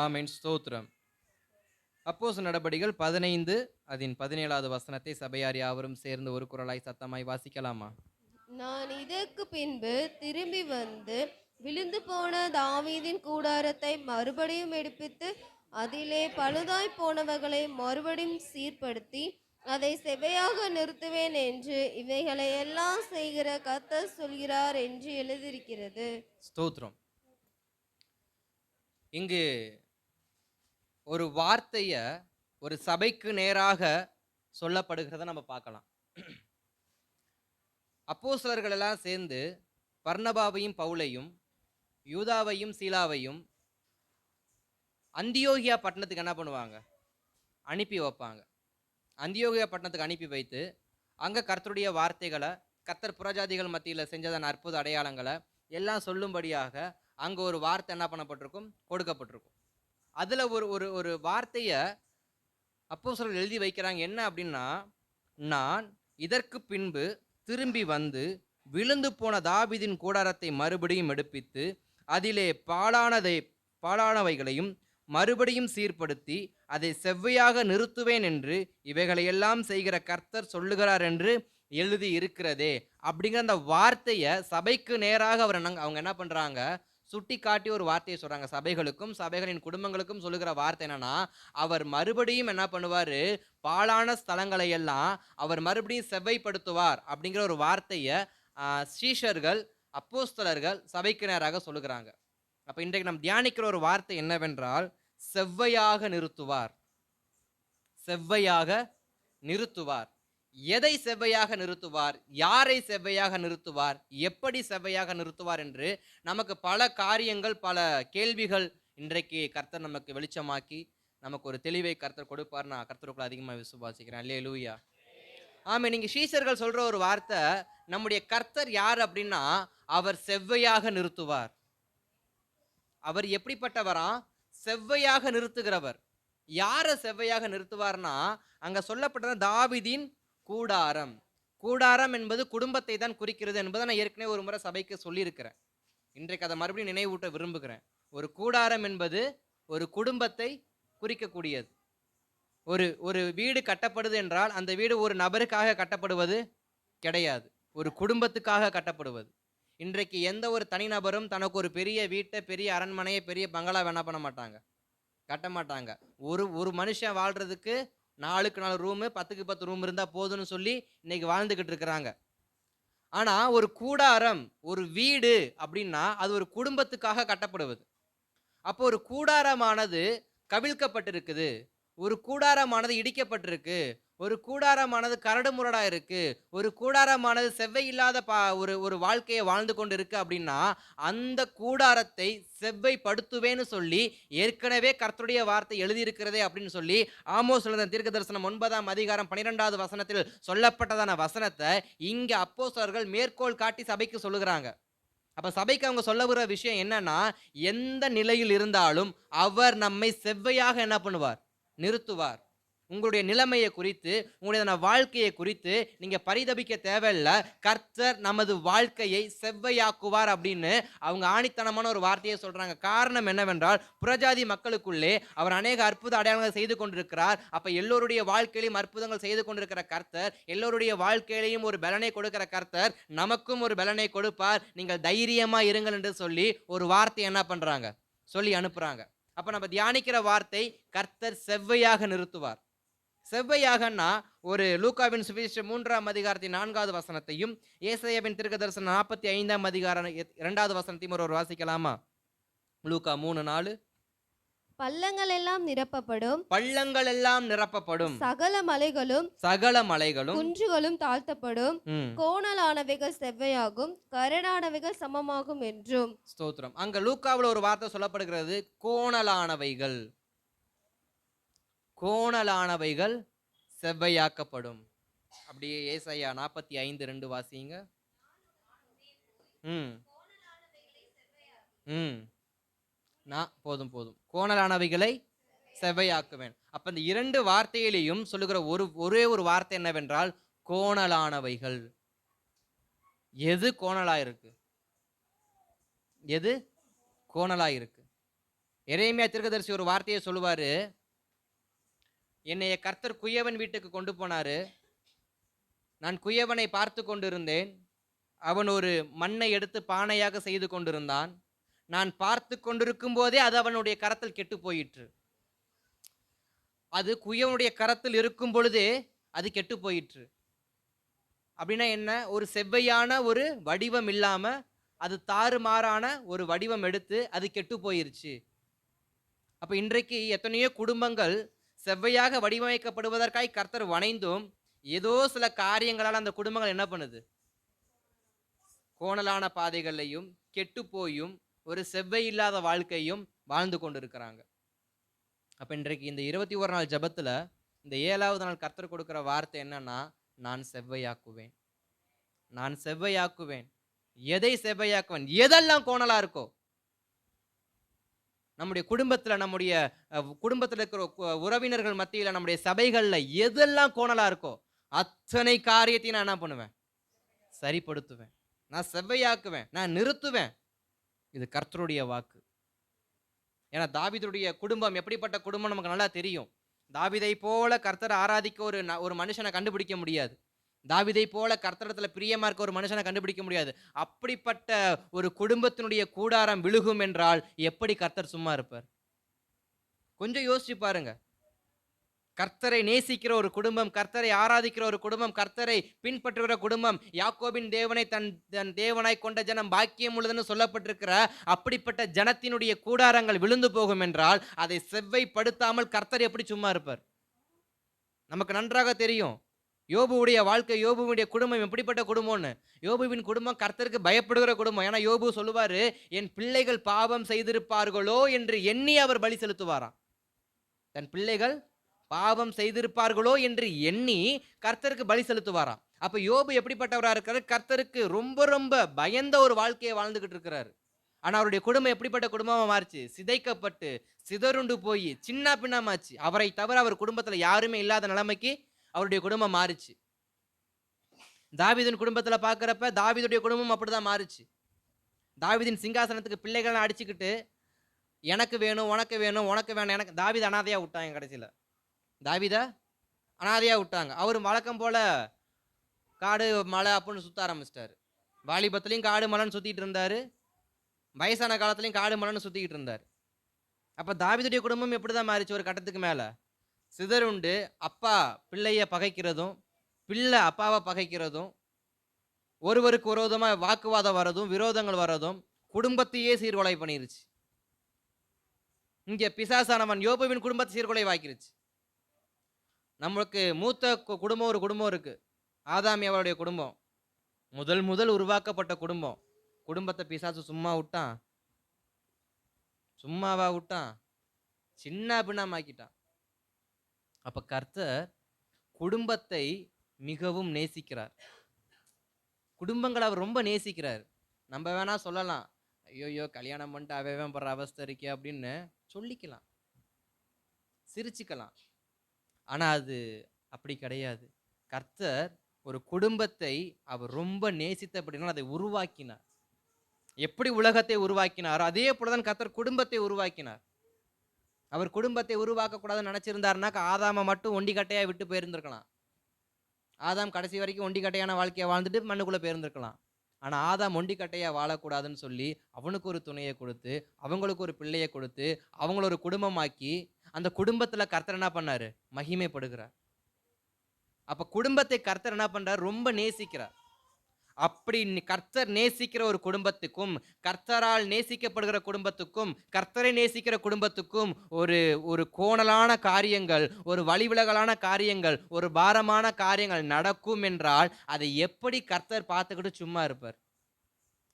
ஆமென், ஸ்தோத்திரம். அப்போஸ்தலர் நடபடிகள் 15 அதின் 17வது வசனத்தை சபையார் யாவரும் சேர்ந்து ஒரு குரலாய் சத்தமாய் வாசிக்கலாமா? நான் இதற்கு பின்பு திரும்பி வந்து விழுந்து போன தாவீதின் கூடாரத்தை மறுபடியும் எடுப்பித்து அதிலே பழுதாய் போனவைகளை மறுபடியும் சீர்படுத்தி அதை செவையாக நிறுத்துவேன் என்று இவைகளை எல்லாம் செய்கிற கர்த்தர் சொல்கிறார் என்று எழுதியிருக்கிறது. ஸ்தோத்திரம். இங்கு ஒரு வார்த்தைய ஒரு சபைக்கு நேராக சொல்லப்படுகிறத நம்ம பார்க்கலாம். அப்போஸ்தலர்கள் எல்லாம் சேர்ந்து பர்னபாவையும் பவுலையும் யூதாவையும் சீலாவையும் அந்தியோகியா பட்டணத்துக்கு என்ன பண்ணுவாங்க? அனுப்பி வைப்பாங்க. அந்தியோகியா பட்டணத்துக்கு அனுப்பி வைத்து அங்க கர்த்தருடைய வார்த்தைகளை, கர்த்தர் புறஜாதிகள் மத்தியில் செஞ்சதான அற்புத அடையாளங்களை எல்லாம் சொல்லும்படியாக அங்க ஒரு வார்த்தை என்ன பண்ணப்பட்டிருக்கும்? கொடுக்கப்பட்டிருக்கும். அதுல ஒரு ஒரு ஒரு வார்த்தைய அப்போஸ்தலர்கள் எழுதி வைக்கிறாங்க. என்ன அப்படின்னா, நான் இதற்கு பின்பு திரும்பி வந்து விழுந்து போன தாவீதின் கூடாரத்தை மறுபடியும் எடுப்பித்து அதிலே பாழானவைகளையும் மறுபடியும் சீர்படுத்தி அதை செவ்வையாக நிறுத்துவேன் என்று இவைகளையெல்லாம் செய்கிற கர்த்தர் சொல்லுகிறார் என்று எழுதி இருக்கிறதே அப்படிங்கிற அந்த வார்த்தையை சபைக்கு நேராக அவங்க என்ன பண்றாங்க? சுட்டி காட்டி ஒரு வார்த்தையை சொல்றாங்க. சபைகளுக்கும் சபைகளின் குடும்பங்களுக்கும் சொல்லுகிற வார்த்தை என்னன்னா, அவர் மறுபடியும் என்ன பண்ணுவாரு? பாழான ஸ்தலங்களை எல்லாம் அவர் மறுபடியும் செவ்வைப்படுத்துவார் அப்படிங்கிற ஒரு வார்த்தையை சீஷர்கள், அப்போஸ்தலர்கள் சபைக்கு நேராக சொல்லுகிறாங்க. அப்ப இன்றைக்கு நாம் தியானிக்கிற ஒரு வார்த்தை என்னவென்றால், செவ்வையாக நிறுத்துவார். செவ்வையாக நிறுத்துவார். எதை செவ்வையாக நிறுத்துவார்? யாரை செவ்வையாக நிறுத்துவார்? எப்படி செவ்வையாக நிறுத்துவார் என்று நமக்கு பல காரியங்கள், பல கேள்விகள் இன்றைக்கு கர்த்தர் நமக்கு வெளிச்சமாக்கி நமக்கு ஒரு தெளிவை கர்த்தர் கொடுப்பார். நான் கர்த்தருக்குள்ள அதிகமாக விசுவாசிக்கிறேன். அல்லேலூயா. ஆமா, நீங்க சீஷர்கள் சொல்ற ஒரு வார்த்தை, நம்முடைய கர்த்தர் யார் அப்படின்னா, அவர் செவ்வையாக நிறுத்துவார். அவர் எப்படிப்பட்டவரா? செவ்வையாக நிறுத்துகிறவர். யார செவ்வையாக நிறுத்துவார்னா, அங்க சொல்லப்பட்டது தாவீதின் கூடாரம். கூடாரம் என்பது குடும்பத்தை தான் குறிக்கிறது என்பதை நான் ஏற்கனவே ஒரு முறை சபைக்கு சொல்லியிருக்கிறேன். இன்றைக்கு அதை மறுபடியும் நினைவூட்ட விரும்புகிறேன். ஒரு கூடாரம் என்பது ஒரு குடும்பத்தை குறிக்கக்கூடியது. ஒரு ஒரு வீடு கட்டப்படுது என்றால் அந்த வீடு ஒரு நபருக்காக கட்டப்படுவது கிடையாது, ஒரு குடும்பத்துக்காக கட்டப்படுவது. இன்றைக்கு எந்த ஒரு தனிநபரும் தனக்கு ஒரு பெரிய வீட்டை, பெரிய அரண்மனையை, பெரிய பங்களா என்ன பண்ண மாட்டாங்க, கட்ட மாட்டாங்க. ஒரு ஒரு மனுஷன் வாழ்றதுக்கு 4க்கு 4 ரூமு, 10க்கு 10 ரூம் இருந்தா போதும்னு சொல்லி இன்னைக்கு வாழ்ந்துகிட்டு இருக்கிறாங்க. ஆனா ஒரு கூடாரம், ஒரு வீடு அப்படின்னா அது ஒரு குடும்பத்துக்காக கட்டப்படுவது. அப்போ ஒரு கூடாரமானது கவிழ்க்கப்பட்டிருக்குது, ஒரு கூடாரமானது இடிக்கப்பட்டிருக்கு, ஒரு கூடாரமானது கரடுமுரடா இருக்கு, ஒரு கூடாரமானது செவ்வை இல்லாத ஒரு ஒரு வாழ்க்கையை வாழ்ந்து கொண்டு இருக்கு அப்படின்னா, அந்த கூடாரத்தை செவ்வைப்படுத்துவேன்னு சொல்லி ஏற்கனவே கர்த்தருடைய வார்த்தை எழுதியிருக்கிறதே அப்படின்னு சொல்லி ஆமோஸ் எழுதின தீர்க்க தரிசனம் 9ஆம் அதிகாரம் 12வது வசனத்தில் சொல்லப்பட்டதான வசனத்தை இங்க அப்போஸ்தலர்கள் மேற்கோள் காட்டி சபைக்கு சொல்லுகிறாங்க. அப்ப சபைக்கு அவங்க சொல்ல வர விஷயம் என்னன்னா, எந்த நிலையில் இருந்தாலும் அவர் நம்மை செவ்வையாக என்ன பண்ணுவார்? நிறுத்துவார். உங்களுடைய நிலைமையை குறித்து, உங்களுடைய வாழ்க்கையை குறித்து நீங்க பரிதபிக்க தேவையில்ல. கர்த்தர் நமது வாழ்க்கையை செவ்வையாக்குவார் அப்படின்னு அவங்க ஆணித்தனமான ஒரு வார்த்தையை சொல்றாங்க. காரணம் என்னவென்றால், புறஜாதி மக்களுக்குள்ளே அவர் அநேக அற்புத அடையாளங்கள் செய்து கொண்டிருக்கிறார். அப்ப எல்லோருடைய வாழ்க்கையிலும் அற்புதங்கள் செய்து கொண்டிருக்கிற கர்த்தர், எல்லோருடைய வாழ்க்கையிலையும் ஒரு பலனை கொடுக்கிற கர்த்தர் நமக்கும் ஒரு பலனை கொடுப்பார். நீங்கள் தைரியமா இருங்கள் என்று சொல்லி ஒரு வார்த்தை என்ன பண்றாங்க? சொல்லி அனுப்புறாங்க. அப்ப நம்ம தியானிக்கிற வார்த்தை, கர்த்தர் செவ்வையாக நிறுத்துவார். செவ்வையாகன்னா, ஒரு லூக்காவின் சுவிசேஷம் 3ஆம் அதிகாரத்தின் 4வது வசனத்தையும், ஏசாயாவின் தீர்க்கதரிசனம் 45ஆம் அதிகாரம் 2வது வசனத்தையும் ஒரு வாசிக்கலாமா? லூக்கா 3:4. பள்ளங்கள் எல்லாம் நிரப்பப்படும், பள்ளங்கள் எல்லாம் நிரப்பப்படும், சகல மலைகளும் சகல மலைகளும் குன்றுகளும் தாழ்த்தப்படும், ம், கோணலானவைகள் செவ்வையாகும், கரடானவைகள் சமமாகும் என்றும். ஸ்தோத்திரம். அங்க லூக்காவுல ஒரு வார்த்தை சொல்லப்படுகிறது, கோணலானவைகள். கோணலானவைகள் செவ்வையாக்கப்படும். அப்படியே ஏசாயா 45:2 வாசிங்க. ம், ம். போதும் போதும். கோணலானவைகளை செவ்வையாக்குவேன். அப்ப இந்த 2 வார்த்தையிலையும் சொல்லுகிற ஒரே ஒரு வார்த்தை என்னவென்றால், கோணலானவைகள். எது கோணலா இருக்கு? எது கோணலா இருக்கு? எரேமியா தீர்க்கதரிசி ஒரு வார்த்தையை சொல்லுவாரு, என்னைய கர்த்தர் குயவன் வீட்டுக்கு கொண்டு போனாரு. நான் குயவனை பார்த்து கொண்டிருந்தேன். அவன் ஒரு மண்ணை எடுத்து பானையாக செய்து கொண்டிருந்தான். நான் பார்த்து கொண்டிருக்கும் போதே அது அவனுடைய கரத்தில் கெட்டு போயிற்று. அது குயவனுடைய கரத்தில் இருக்கும் பொழுதே அது கெட்டு போயிற்று. அப்படின்னா என்ன? ஒரு செவ்வையான ஒரு வடிவம் இல்லாம, அது தாறுமாறான ஒரு வடிவம் எடுத்து அது கெட்டு போயிருச்சு. அப்ப இன்றைக்கு எத்தனையோ குடும்பங்கள் செவ்வையாக வடிவமைக்கப்படுவதற்காய் கர்த்தர் வணைந்தும், ஏதோ சில காரியங்களால அந்த குடும்பங்கள் என்ன பண்ணுது? கோணலான பாதைகள்லையும், கெட்டுப்போயும், ஒரு செவ்வை இல்லாத வாழ்க்கையும் வாழ்ந்து கொண்டிருக்கிறாங்க. அப்ப இன்றைக்கு இந்த 21 நாள் ஜெபத்துல, இந்த 7வது நாள் கர்த்தர் கொடுக்கிற வார்த்தை என்னன்னா, நான் செவ்வையாக்குவேன். நான் செவ்வையாக்குவேன். எதை செவ்வையாக்குவேன்? எதெல்லாம் கோணலா இருக்கோ, நம்முடைய குடும்பத்துல, நம்முடைய குடும்பத்துல இருக்கிற உறவினர்கள் மத்தியில, நம்முடைய சபைகள்ல எதெல்லாம் கோணலா இருக்கோ, அத்தனை காரியத்தையும் நான் என்ன பண்ணுவேன்? சரிப்படுத்துவேன். நான் செவ்வையாக்குவேன். நான் நிறுத்துவேன். இது கர்த்தருடைய வாக்கு. ஏன்னா தாவீதுடைய குடும்பம் எப்படிப்பட்ட குடும்பம் நமக்கு நல்லா தெரியும். தாவீதை போல கர்த்தரை ஆராதிக்க ஒரு மனுஷனை கண்டுபிடிக்க முடியாது. தாவீதை போல கர்த்தரிடத்துல பிரியமா இருக்க ஒரு மனுஷனை கண்டுபிடிக்க முடியாது. அப்படிப்பட்ட ஒரு குடும்பத்தினுடைய கூடாரம் விழுகும் என்றால் எப்படி கர்த்தர் சும்மா இருப்பார்? கொஞ்சம் யோசிச்சு பாருங்க. கர்த்தரை நேசிக்கிற ஒரு குடும்பம், கர்த்தரை ஆராதிக்கிற ஒரு குடும்பம், கர்த்தரை பின்பற்றுகிற குடும்பம், யாக்கோபின் தேவனை தன் தன் தேவனாய் கொண்ட ஜனம் பாக்கியம் உள்ளதுன்னு சொல்லப்பட்டிருக்கிற அப்படிப்பட்ட ஜனத்தினுடைய கூடாரங்கள் விழுந்து போகும் என்றால், அதை செவ்வைப்படுத்தாமல் கர்த்தர் எப்படி சும்மா இருப்பார்? நமக்கு நன்றாக தெரியும். யோபுவுடைய வாழ்க்கை, யோபுவுடைய குடும்பம் எப்படிப்பட்ட குடும்பம்னு. யோபுவின் குடும்பம் கர்த்தருக்கு பயப்படுகிற குடும்பம். ஏன்னா யோபு சொல்லுவாரு, என் பிள்ளைகள் பாவம் செய்திருப்பார்களோ என்று எண்ணி அவர் பலி செலுத்துவாராம். தன் பிள்ளைகள் பாவம் செய்திருப்பார்களோ என்று எண்ணி கர்த்தருக்கு பலி செலுத்துவாராம். அப்ப யோபு எப்படிப்பட்டவரா இருக்காரு? கர்த்தருக்கு ரொம்ப ரொம்ப பயந்த ஒரு வாழ்க்கையை வாழ்ந்துகிட்டு இருக்கிறாரு. ஆனா அவருடைய குடும்பம் எப்படிப்பட்ட குடும்பமா மாறுச்சு? சிதைக்கப்பட்டு, சிதறுண்டு போய், சின்ன பின்னமாச்சு. அவரை தவிர அவர் குடும்பத்துல யாருமே இல்லாத நிலைமைக்கு அவருடைய குடும்பம் மாறுச்சு. தாவீதின் குடும்பத்துல பார்க்கிறப்ப தாவீதுடைய குடும்பம் அப்படிதான் மாறுச்சு. தாவீதின் சிங்காசனத்துக்கு பிள்ளைகளை அடிச்சுக்கிட்டு, எனக்கு வேணும், உனக்கு வேணும், உனக்கு வேணும், எனக்கு தாவீது அனாதையா விட்டாங்க கடைசியில. தாவீத அனாதையா விட்டாங்க. அவரு வழக்கம் போல காடு, மலை அப்படின்னு சுத்த ஆரம்பிச்சிட்டாரு. வாலிபத்திலையும் காடு, மலைன்னு சுத்திட்டு இருந்தாரு. வயசான காலத்திலையும் காடு, மலைன்னு சுத்திக்கிட்டு இருந்தாரு. அப்ப தாவீதுடைய குடும்பம் எப்படிதான் மாறிச்சு ஒரு கட்டத்துக்கு மேல? சிதறுண்டு அப்பா பிள்ளைய பகைக்கிறதும், பிள்ளை அப்பாவை பகைக்கிறதும், ஒருவருக்கு விரோதமா வாக்குவாதம் வரதும், விரோதங்கள் வரதும், குடும்பத்தையே சீர்குலை பண்ணிருச்சு. இங்க பிசாசானவன் யோபுவின் குடும்பத்தை சீர்குலை வாக்கிருச்சு. நம்மளுக்கு மூத்த குடும்பம் ஒரு குடும்பம் இருக்கு. ஆதாம் ஏவாளுடைய குடும்பம். முதல் உருவாக்கப்பட்ட குடும்பம். குடும்பத்தை பிசாசு சும்மா விட்டான்? சும்மாவா விட்டான்? சின்ன பின்னமாக்கிட்டான். அப்ப கர்த்தர் குடும்பத்தை மிகவும் நேசிக்கிறார். குடும்பங்களை அவர் ரொம்ப நேசிக்கிறார். நம்ம வேணா சொல்லலாம், ஐயோ கல்யாணம் பண்ணிட்டு அவன் படுற அவஸ்தை இருக்கே அப்படின்னு சொல்லிக்கலாம், சிரிச்சுக்கலாம். ஆனா அது அப்படி கிடையாது. கர்த்தர் ஒரு குடும்பத்தை அவர் ரொம்ப நேசித்தபடினால் அதை உருவாக்கினார். எப்படி உலகத்தை உருவாக்கினாரோ அதே போலதான் கர்த்தர் குடும்பத்தை உருவாக்கினார். அவர் குடும்பத்தை உருவாக்க கூடாதுன்னு நினைச்சிருந்தாருன்னா ஆதாம மட்டும் ஒண்டிக்கட்டையா விட்டு போயிருந்திருக்கலாம். ஆதாம் கடைசி வரைக்கும் ஒண்டிக்கட்டையான வாழ்க்கையை வாழ்ந்துட்டு மண்ணுக்குள்ள போயிருந்திருக்கலாம். ஆனா ஆதாம் ஒண்டிக்கட்டையா வாழக்கூடாதுன்னு சொல்லி அவனுக்கு ஒரு துணையை கொடுத்து, அவங்களுக்கு ஒரு பிள்ளையை கொடுத்து, அவங்கள ஒரு குடும்பமாக்கி, அந்த குடும்பத்துல கர்த்தர் என்ன பண்ணாரு? மகிமைப்படுகிறார். அப்ப குடும்பத்தை கர்த்தர் என்ன பண்றார்? ரொம்ப நேசிக்கிறார். அப்படி கர்த்தர் நேசிக்கிற ஒரு குடும்பத்துக்கும், கர்த்தரால் நேசிக்கப்படுகிற குடும்பத்துக்கும், கர்த்தரை நேசிக்கிற குடும்பத்துக்கும் ஒரு ஒரு கோணலான காரியங்கள், ஒரு வழிவிலகலான காரியங்கள், ஒரு பாரமான காரியங்கள் நடக்கும் என்றால் அதை எப்படி கர்த்தர் பார்த்துக்கிட்டு சும்மா இருப்பார்?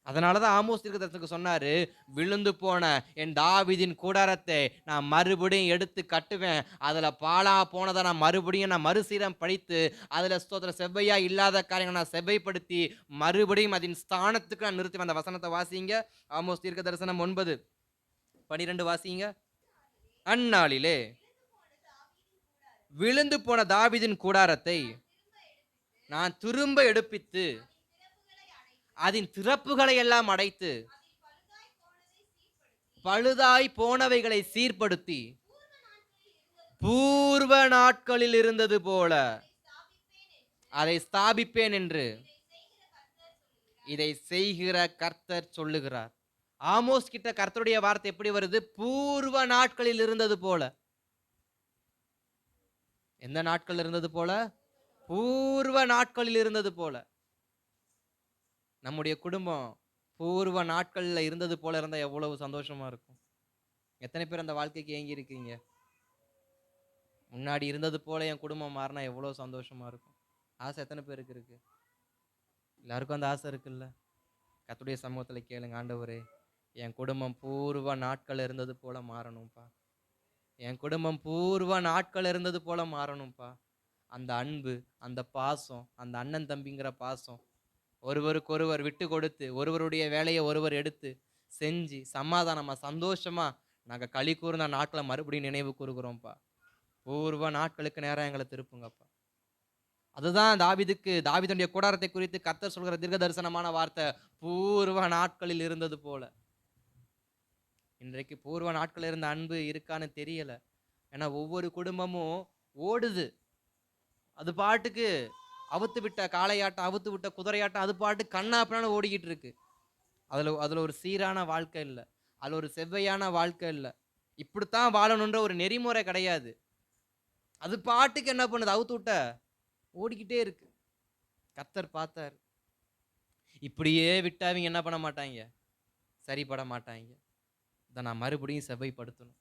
அதனாலதான் ஆமோஸ் தீர்க்கதரிசிக்கு சொன்னாரு, விழுந்து போன என் தாவீதின் கூடாரத்தை நான் மறுபடியும் எடுத்து கட்டுவேன். அதுல பாழா போனதை நான் மறுபடியும் மறுசீரம் படித்து, அதுல ஸ்தோத்திரம் செவ்வையா இல்லாத காரியங்களை நான் செவ்வைப்படுத்தி மறுபடியும் அதன் ஸ்தானத்துக்கு நான் நிறுத்துவேன். அந்த வசனத்தை வாசிங்க. ஆமோஸ் தீர்க்க தரிசனம் 9:12 வாசிங்க. அந்நாளிலே விழுந்து போன தாவீதின் கூடாரத்தை நான் திரும்ப எடுப்பித்து அதன் திறப்புகளை எல்லாம் அடைத்து பழுதாய் போனவைகளை சீர்படுத்தி பூர்வ நாட்களில் இருந்தது போல அதை ஸ்தாபிப்பேன் என்று இதை செய்கிற கர்த்தர் சொல்லுகிறார். ஆமோஸ் கிட்ட கர்த்தருடைய வார்த்தை எப்படி வருது? பூர்வ நாட்களில் இருந்தது போல. எந்த நாட்கள் இருந்தது போல? பூர்வ நாட்களில் இருந்தது போல. நம்முடைய குடும்பம் பூர்வ நாட்கள்ல இருந்தது போல இருந்தா எவ்வளவு சந்தோஷமா இருக்கும். எத்தனை பேர் அந்த வாழ்க்கைக்கு ஏங்கி இருக்கீங்க? முன்னாடி இருந்தது போல என் குடும்பம் மாறினா எவ்வளவு சந்தோஷமா இருக்கும். ஆசை எத்தனை பேருக்கு இருக்கு? எல்லாருக்கும் அந்த ஆசை இருக்குல்ல. கர்த்தருடைய சமூகத்துல கேளுங்க, ஆண்டவரே என் குடும்பம் பூர்வ நாட்கள் இருந்தது போல மாறணும்ப்பா. என் குடும்பம் பூர்வ நாட்கள் இருந்தது போல மாறணும்ப்பா. அந்த அன்பு, அந்த பாசம், அந்த அண்ணன் தம்பிங்கிற பாசம், ஒருவருக்கொருவர் விட்டு கொடுத்து ஒருவருடைய வேலையை ஒருவர் எடுத்து செஞ்சு சமாதானமா சந்தோஷமா நாங்க களி கூர்ந்த நாட்களை மறுபடியும் நினைவு கூறுகிறோம்ப்பா. பூர்வ நாட்களுக்கு நேரம் எங்களை திருப்புங்கப்பா. அதுதான் தாவீதுடைய கூடாரத்தை குறித்து கர்த்தர் சொல்கிற தீர்க்க தரிசனமான வார்த்தை. பூர்வ நாட்களில் இருந்தது போல. இன்றைக்கு பூர்வ நாட்கள் இருந்த அன்பு இருக்கான்னு தெரியல. ஏன்னா ஒவ்வொரு குடும்பமும் ஓடுது. அது பாட்டுக்கு அவுத்து விட்ட காளையாட்டம், அவுத்து விட்ட குதிரையாட்டம், அது பாட்டு கண்ணா பின்னான்னு ஓடிக்கிட்டு இருக்கு. அதுல ஒரு சீரான வாழ்க்கை இல்லை. அதுல ஒரு செவ்வையான வாழ்க்கை இல்லை. இப்படித்தான் வாழணுன்ற ஒரு நெறிமுறை கிடையாது. அது பாட்டுக்கு என்ன பண்ணுது? அவுத்து விட்ட ஓடிக்கிட்டே இருக்கு. கர்த்தர் பார்த்தார். இப்படியே விட்டாவங்க என்ன பண்ண மாட்டாங்க? சரிப்பட மாட்டாங்க. இதை நான் மறுபடியும் செவ்வைப்படுத்தணும்.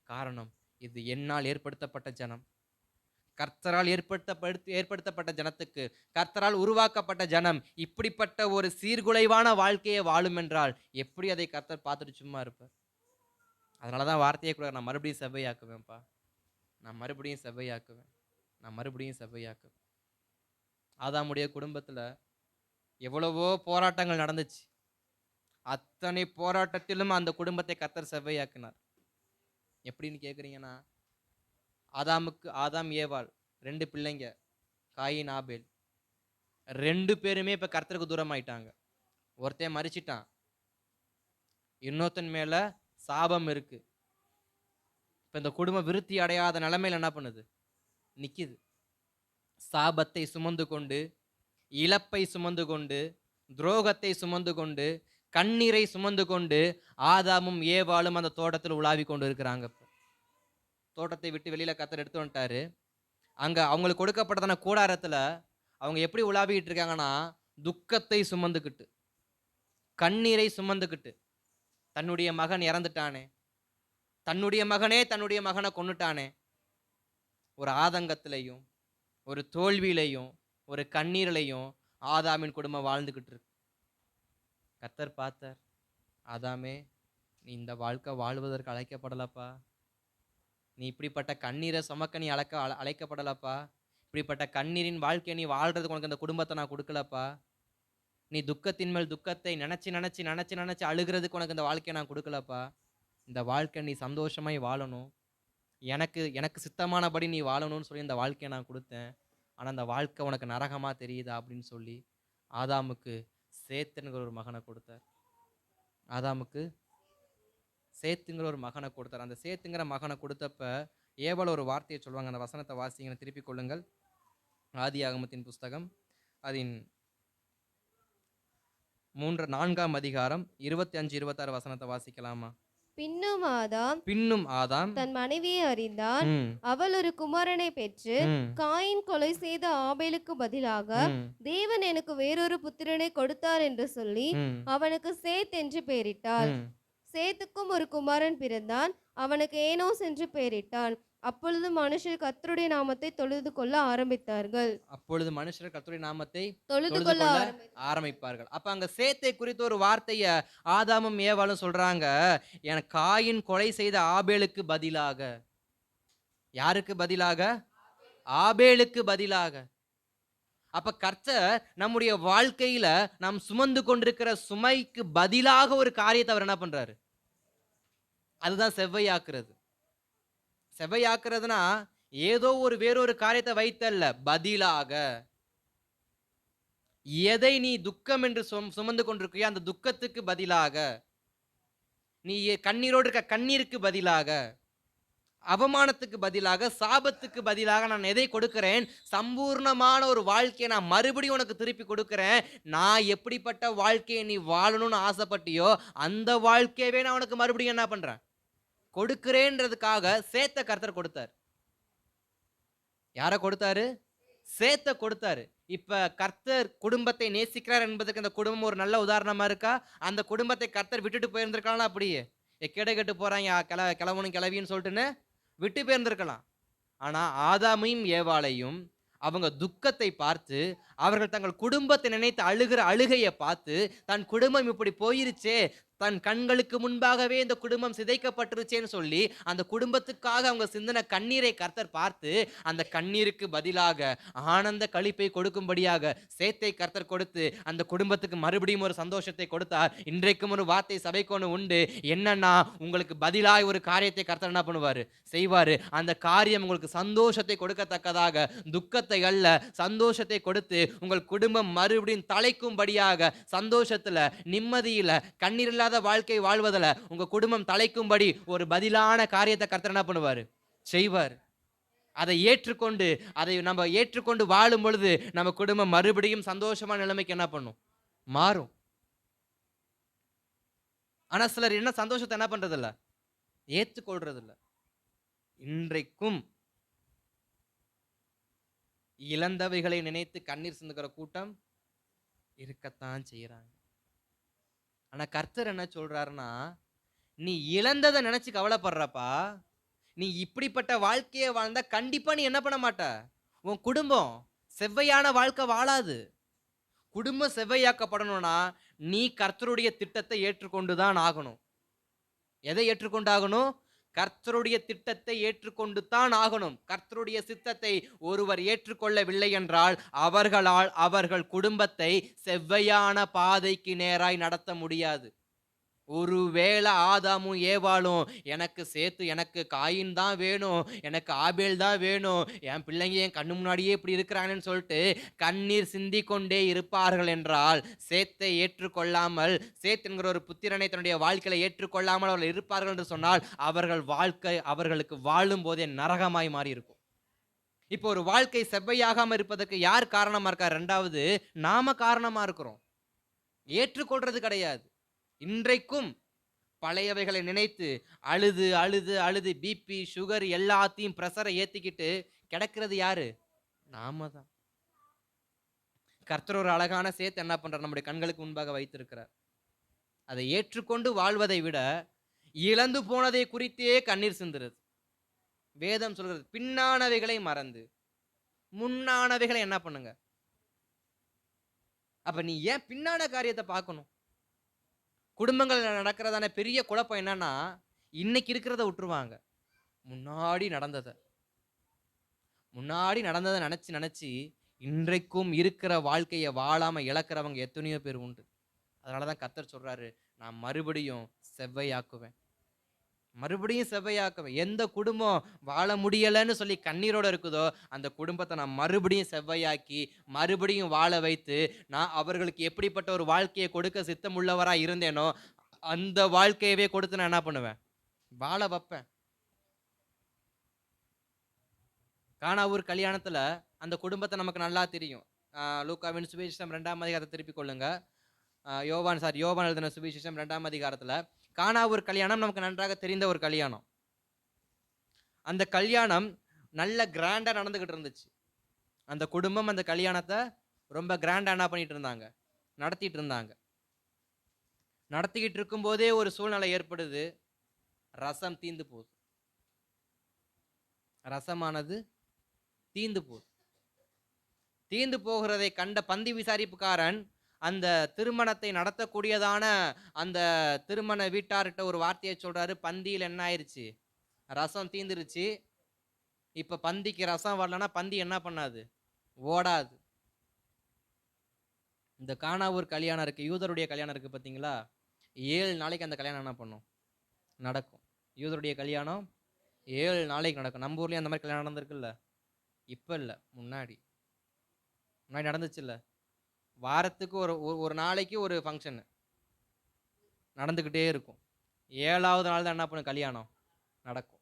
காரணம், இது என்னால் ஏற்படுத்தப்பட்ட ஜனம். கர்த்தரால் ஏற்படுத்தப்பட்ட ஜனத்துக்கு, கர்த்தரால் உருவாக்கப்பட்ட ஜனம் இப்படிப்பட்ட ஒரு சீர்குலைவான வாழ்க்கையை வாழும் என்றால் எப்படி அதை கர்த்தர் பார்த்துட்டு சும்மா இருப்பார்? அதனாலதான் வார்த்தையை கூட நான் மறுபடியும் செவ்வையாக்குவேன்ப்பா. நான் மறுபடியும் செவ்வையாக்குவேன். நான் மறுபடியும் செவ்வையாக்குவேன். ஆதாமுடைய குடும்பத்துல எவ்வளவோ போராட்டங்கள் நடந்துச்சு. அத்தனை போராட்டத்திலும் அந்த குடும்பத்தை கர்த்தர் செவ்வையாக்கினார். எப்படின்னு கேக்குறீங்கன்னா, ஆதாம் ஏவாள் 2 பிள்ளைங்க, காயின் ஆபேல். 2 பேருமே இப்ப கர்த்தருக்கு தூரம் ஆயிட்டாங்க. ஒருத்தன் மரிச்சிட்டான், இன்னொருத்தன் மேல சாபம் இருக்கு. இப்ப இந்த குடும்பம் விருத்தி அடையாத நிலைமையில என்ன பண்ணுது? நிக்குது. சாபத்தை சுமந்து கொண்டு, இழப்பை சுமந்து கொண்டு, துரோகத்தை சுமந்து கொண்டு, கண்ணீரை சுமந்து கொண்டு ஆதாமும் ஏவாளும் அந்த தோட்டத்தில் உலாவி கொண்டு இருக்கிறாங்க. தோட்டத்தை விட்டு வெளியில கர்த்தர் எடுத்து வந்துட்டாரு. அங்க அவங்களுக்கு கொடுக்கப்பட்டதான கூடாரத்துல அவங்க எப்படி உலாவிக்கிட்டு இருக்காங்கன்னா, துக்கத்தை சுமந்துக்கிட்டு, கண்ணீரை சுமந்துக்கிட்டு, தன்னுடைய மகன் இறந்துட்டானே, தன்னுடைய மகனை கொன்னுட்டானே, ஒரு ஆதங்கத்திலையும் ஒரு தோல்வியிலையும் ஒரு கண்ணீரிலையும் ஆதாமின் குடும்பம் வாழ்ந்துகிட்டு இருக்கு. கர்த்தர் பார்த்தார், ஆதாமே நீ இந்த வாழ்க்கை வாழ்வதற்கு அழைக்கப்படலப்பா. நீ இப்படிப்பட்ட கண்ணீரை சுமக்க நீ அழைக்கப்படலப்பா. இப்படிப்பட்ட கண்ணீரின் வாழ்க்கையை நீ வாழ்றதுக்கு உனக்கு இந்த குடும்பத்தை நான் கொடுக்கலப்பா. நீ துக்கத்தின் மேல் துக்கத்தை நினைச்சு அழுகிறதுக்கு உனக்கு இந்த வாழ்க்கையை நான் கொடுக்கலப்பா. இந்த வாழ்க்கை நீ சந்தோஷமாய் வாழணும், எனக்கு சித்தமானபடி நீ வாழணும்னு சொல்லி இந்த வாழ்க்கையை நான் கொடுத்தேன். ஆனா அந்த வாழ்க்கை உனக்கு நரகமா தெரியுதா அப்படின்னு சொல்லி ஆதாமுக்கு சேத்துங்கிற ஒரு மகனை கொடுத்தார். ஆதாமுக்கு சேத்துங்கிற ஒரு மகனை கொடுத்தார். அந்த சேத்துங்கிற மகனை கொடுத்தப்ப ஏவாள் ஒரு வார்த்தையை சொல்லுவாங்க. அந்த வசனத்தை வாசிங்கன்னு திருப்பிக் கொள்ளுங்கள். ஆதியாகமத்தின் புஸ்தகம் அதன் 4ஆம் அதிகாரம் 25, 26 வசனத்தை வாசிக்கலாமா? பின்னும் ஆதாம் தன் மனைவியை அறிந்தான். அவள் ஒரு குமாரனை பெற்று, காயின் கொலை செய்த ஆபேலுக்கு பதிலாக தேவன் எனக்கு வேறொரு புத்திரனை கொடுத்தார் என்று சொல்லி அவனுக்கு சேத் என்று பெயரிட்டாள். சேத்துக்கும் ஒரு குமாரன் பிறந்தான். அவனுக்கு ஏனோஸ் என்று பெயரிட்டான். அப்பொழுது மனுஷர் கர்த்தருடைய நாமத்தை தொழுது கொள்ள ஆரம்பித்தார்கள். அப்ப அங்க சேத்தை குறித்த ஒரு வார்த்தைய ஆதாமும் ஏவாளும் சொல்றாங்க. என காயின் கொலை செய்த ஆபேலுக்கு பதிலாக. யாருக்கு பதிலாக? ஆபேலுக்கு பதிலாக. அப்ப கர்த்தர் நம்முடைய வாழ்க்கையில நாம் சுமந்து கொண்டிருக்கிற சுமைக்கு பதிலாக ஒரு காரியத்தை அவர் என்ன பண்றாரு? அதுதான் செவ்வையாக்குறது. செவ்வையாக்குறதுனா ஏதோ வேறொரு காரியத்தை வைத்தல்ல, பதிலாக. எதை நீ துக்கம் என்று சுமந்து கொண்டிருக்கியோ அந்த துக்கத்துக்கு பதிலாக, நீ கண்ணீரோடு இருக்க கண்ணீருக்கு பதிலாக, அவமானத்துக்கு பதிலாக, சாபத்துக்கு பதிலாக நான் எதை கொடுக்கிறேன்? சம்பூர்ணமான ஒரு வாழ்க்கையை நான் மறுபடியும் உனக்கு திருப்பி கொடுக்கிறேன். நான் எப்படிப்பட்ட வாழ்க்கையை நீ வாழணும்னு ஆசைப்பட்டியோ, அந்த வாழ்க்கையவே நான் உனக்கு மறுபடியும் என்ன பண்றேன்? கொடுக்கிறேன்றதுக்காக சேத்த கர்த்தர் கொடுத்தார். யார கொடுத்தாரு? சேத்த கொடுத்தாரு. இப்ப கர்த்தர் குடும்பத்தை நேசிக்கிறார் என்பதற்கு அந்த குடும்பம் ஒரு நல்ல உதாரணமா இருக்கா? அந்த குடும்பத்தை கர்த்தர் விட்டுட்டு போயிருந்திருக்கலாம் அப்படியே. கேடு கெட்டு போறாங்க கிழவனும் கிழவின்னு சொல்லிட்டுன்னு விட்டு போயிருந்திருக்கலாம். ஆனா ஆதாமையும் ஏவாளையும் அவங்க துக்கத்தை பார்த்து, அவர்கள் தங்கள் குடும்பத்தை நினைத்து அழுகிற அழுகைய பார்த்து, தன் குடும்பம் இப்படி போயிருச்சே, தன் கண்களுக்கு முன்பாகவே இந்த குடும்பம் சிதைக்கப்பட்டுருச்சேன்னு சொல்லி, அந்த குடும்பத்துக்காக அவங்க சிந்தின கண்ணீரை கர்த்தர் பார்த்து, அந்த கண்ணீருக்கு பதிலாக ஆனந்த களிப்பை கொடுக்கும்படியாக சேத்தை கர்த்தர் கொடுத்து, அந்த குடும்பத்துக்கு மறுபடியும் ஒரு சந்தோஷத்தை கொடுத்தார். இன்றைக்கும் ஒரு வார்த்தை சபைக்கு ஒண்ணு உண்டு. என்னன்னா, உங்களுக்கு பதிலாய் ஒரு காரியத்தை கர்த்தர் என்ன பண்ணுவாரு? செய்வாரு. அந்த காரியம் உங்களுக்கு சந்தோஷத்தை கொடுக்கத்தக்கதாக, துக்கத்தை அல்ல, சந்தோஷத்தை கொடுத்து, உங்கள் குடும்பம் மறுபடியும் தலைக்கும்படியாக, சந்தோஷத்துல, நிம்மதியில, கண்ணீர் இல்லாத வாழ்க்கை வாழ்வதில் உங்க குடும்பம் தலைக்கும்படி ஒரு பதிலான காரியத்தை கர்த்தர் என்ன பண்ணுவாரு? செய்வார். அதை ஏற்றுக்கொண்டு, அதை நம்ம ஏற்றுக்கொண்டு வாழும் பொழுது நம்ம குடும்பம் மறுபடியும் சந்தோஷமான நிலைமைக்கு என்ன பண்ணும்? மாறும். ஆனா சிலர் என்ன சந்தோஷத்தை என்ன பண்றது இல்ல? ஏற்றுக்கொள்றது இல்ல. இன்றைக்கும் இழந்தவைகளை நினைத்து கண்ணீர் சிந்துகிற கூட்டம் இருக்கத்தான் செய்யறாங்க. ஆனா கர்த்தர் என்ன சொல்றாருன்னா, நீ இழந்ததை நினைச்சு கவலைப்படுறப்பா, நீ இப்படிப்பட்ட வாழ்க்கையை வாழ்ந்தா கண்டிப்பா நீ என்ன பண்ண மாட்ட? உன் குடும்பம் செவ்வையான வாழ்க்கை வாழாது. குடும்பம் செவ்வையாக்கப்படணும்னா நீ கர்த்தருடைய திட்டத்தை ஏற்றுக்கொண்டுதான் ஆகணும். எதை ஏற்றுக்கொண்டாகணும்? கர்த்தருடைய திட்டத்தை ஏற்றுக்கொண்டு தான் ஆகணும். கர்த்தருடைய சித்தத்தை ஒருவர் ஏற்றுக்கொள்ளவில்லை என்றால் அவர்களால் அவர்கள் குடும்பத்தை செவ்வையான பாதைக்கு நேராய் நடத்த முடியாது. ஒருவேளை ஆதாமும் ஏவாளும் எனக்கு காயின் தான் வேணும், எனக்கு ஆபேல் தான் வேணும், என் பிள்ளைங்க என் கண்ணு முன்னாடியே இப்படி இருக்கிறாங்கன்னு சொல்லிட்டு கண்ணீர் சிந்தி கொண்டே இருப்பார்கள் என்றால், சேத்தை ஏற்றுக்கொள்ளாமல், சேத் என்கிற ஒரு புத்திரனை தன்னுடைய வாழ்க்கையில ஏற்றுக்கொள்ளாமல் அவர்கள் இருப்பார்கள் என்று சொன்னால் அவர்கள் வாழ்க்கை அவர்களுக்கு வாழும் போதே நரகமாய் மாறி இருக்கும். இப்போ ஒரு வாழ்க்கை செவ்வையாகாம இருப்பதற்கு யார் காரணமா இருக்கா? ரெண்டாவது நாம காரணமா இருக்கிறோம். ஏற்றுக்கொள்றது கிடையாது. இன்றைக்கும் பழையவைகளை நினைத்து அழுது அழுது அழுது பிபி சுகர் எல்லாத்தையும் பிரஷரை ஏத்திக்கிட்டு கிடக்கிறது யாரு? நாம தான். கர்த்தர் ஒரு அழகான சேத்து என்ன பண்றார்? நம்முடைய கண்களுக்கு முன்பாக வைத்திருக்கிறார். அதை ஏற்றுக்கொண்டு வாழ்வதை விட இழந்து போனதை குறித்தே கண்ணீர் சிந்துறது. வேதம் சொல்கிறது, பின்னானவைகளை மறந்து முன்னானவைகளை என்ன பண்ணுங்க. அப்ப நீ ஏன் பின்னான காரியத்தை பார்க்கணும்? குடும்பங்கள் நடக்கிறதான பெரிய குழப்பம் என்னன்னா, இன்னைக்கு இருக்கிறத விட்டுருவாங்க. முன்னாடி நடந்ததை நினைச்சு நினைச்சு இன்றைக்கும் இருக்கிற வாழ்க்கையை வாழாம இழக்கிறவங்க எத்தனையோ பேர் உண்டு. அதனாலதான் கர்த்தர் சொல்றாரு, நான் மறுபடியும் செவ்வையாக்குவேன். எந்த குடும்பம் வாழ முடியலன்னு சொல்லி கண்ணீரோட இருக்குதோ அந்த குடும்பத்தை நான் மறுபடியும் செவ்வையாக்கி மறுபடியும் வாழ வைத்து, நான் அவர்களுக்கு எப்படிப்பட்ட ஒரு வாழ்க்கையை கொடுக்க சித்தம் உள்ளவரா இருந்தேனோ அந்த வாழ்க்கையவே கொடுத்து நான் என்ன பண்ணுவேன்? வாழ வைப்பேன். கானாவூர் கல்யாணத்துல அந்த குடும்பத்தை நமக்கு நல்லா தெரியும். லூக்காவின் சுவிசேஷம் 2ஆம் அதிகாரத்தை திருப்பிக் கொள்ளுங்க. யோவான் எழுதின சுவிசேஷம் 2ஆம் அதிகாரத்துல கானாவூர் கல்யாணம் நமக்கு நன்றாக தெரிந்த ஒரு கல்யாணம். அந்த கல்யாணம் நல்ல கிராண்டா நடந்துகிட்டு இருந்துச்சு. அந்த குடும்பம் அந்த கல்யாணத்தை ரொம்ப கிராண்டா என்ன பண்ணிட்டு இருந்தாங்க? நடத்திட்டு இருந்தாங்க. நடத்திக்கிட்டு இருக்கும் போதே ஒரு சூழ்நிலை ஏற்படுது. ரசம் தீந்து போகுது. ரசமானது தீந்து போகுது. தீந்து போகிறதை கண்ட பந்தி விசாரிப்புக்காரன் அந்த திருமணத்தை நடத்தக்கூடியதான அந்த திருமண வீட்டார்கிட்ட ஒரு வார்த்தையை சொல்றாரு. பந்தியில் என்ன ஆயிருச்சு? ரசம் தீந்துருச்சு. இப்ப பந்திக்கு ரசம் வரலன்னா பந்தி என்ன பண்ணாது? ஓடாது. இந்த கானாவூர் கல்யாணம் இருக்கு, யூதருடைய கல்யாணம் இருக்கு பார்த்தீங்களா? 7 நாளைக்கு அந்த கல்யாணம் என்ன பண்ணும்? நடக்கும். யூதருடைய கல்யாணம் 7 நாளைக்கு நடக்கும். நம்ம ஊர்லயும் அந்த மாதிரி கல்யாணம் நடந்திருக்குல்ல? இப்ப இல்ல, முன்னாடி நடந்துச்சு இல்ல? வாரத்துக்கு ஒரு நாளைக்கு ஒரு ஃபங்க்ஷன் நடந்துக்கிட்டே இருக்கும். 7வது நாள் தான் என்ன பண்ணும், கல்யாணம் நடக்கும்.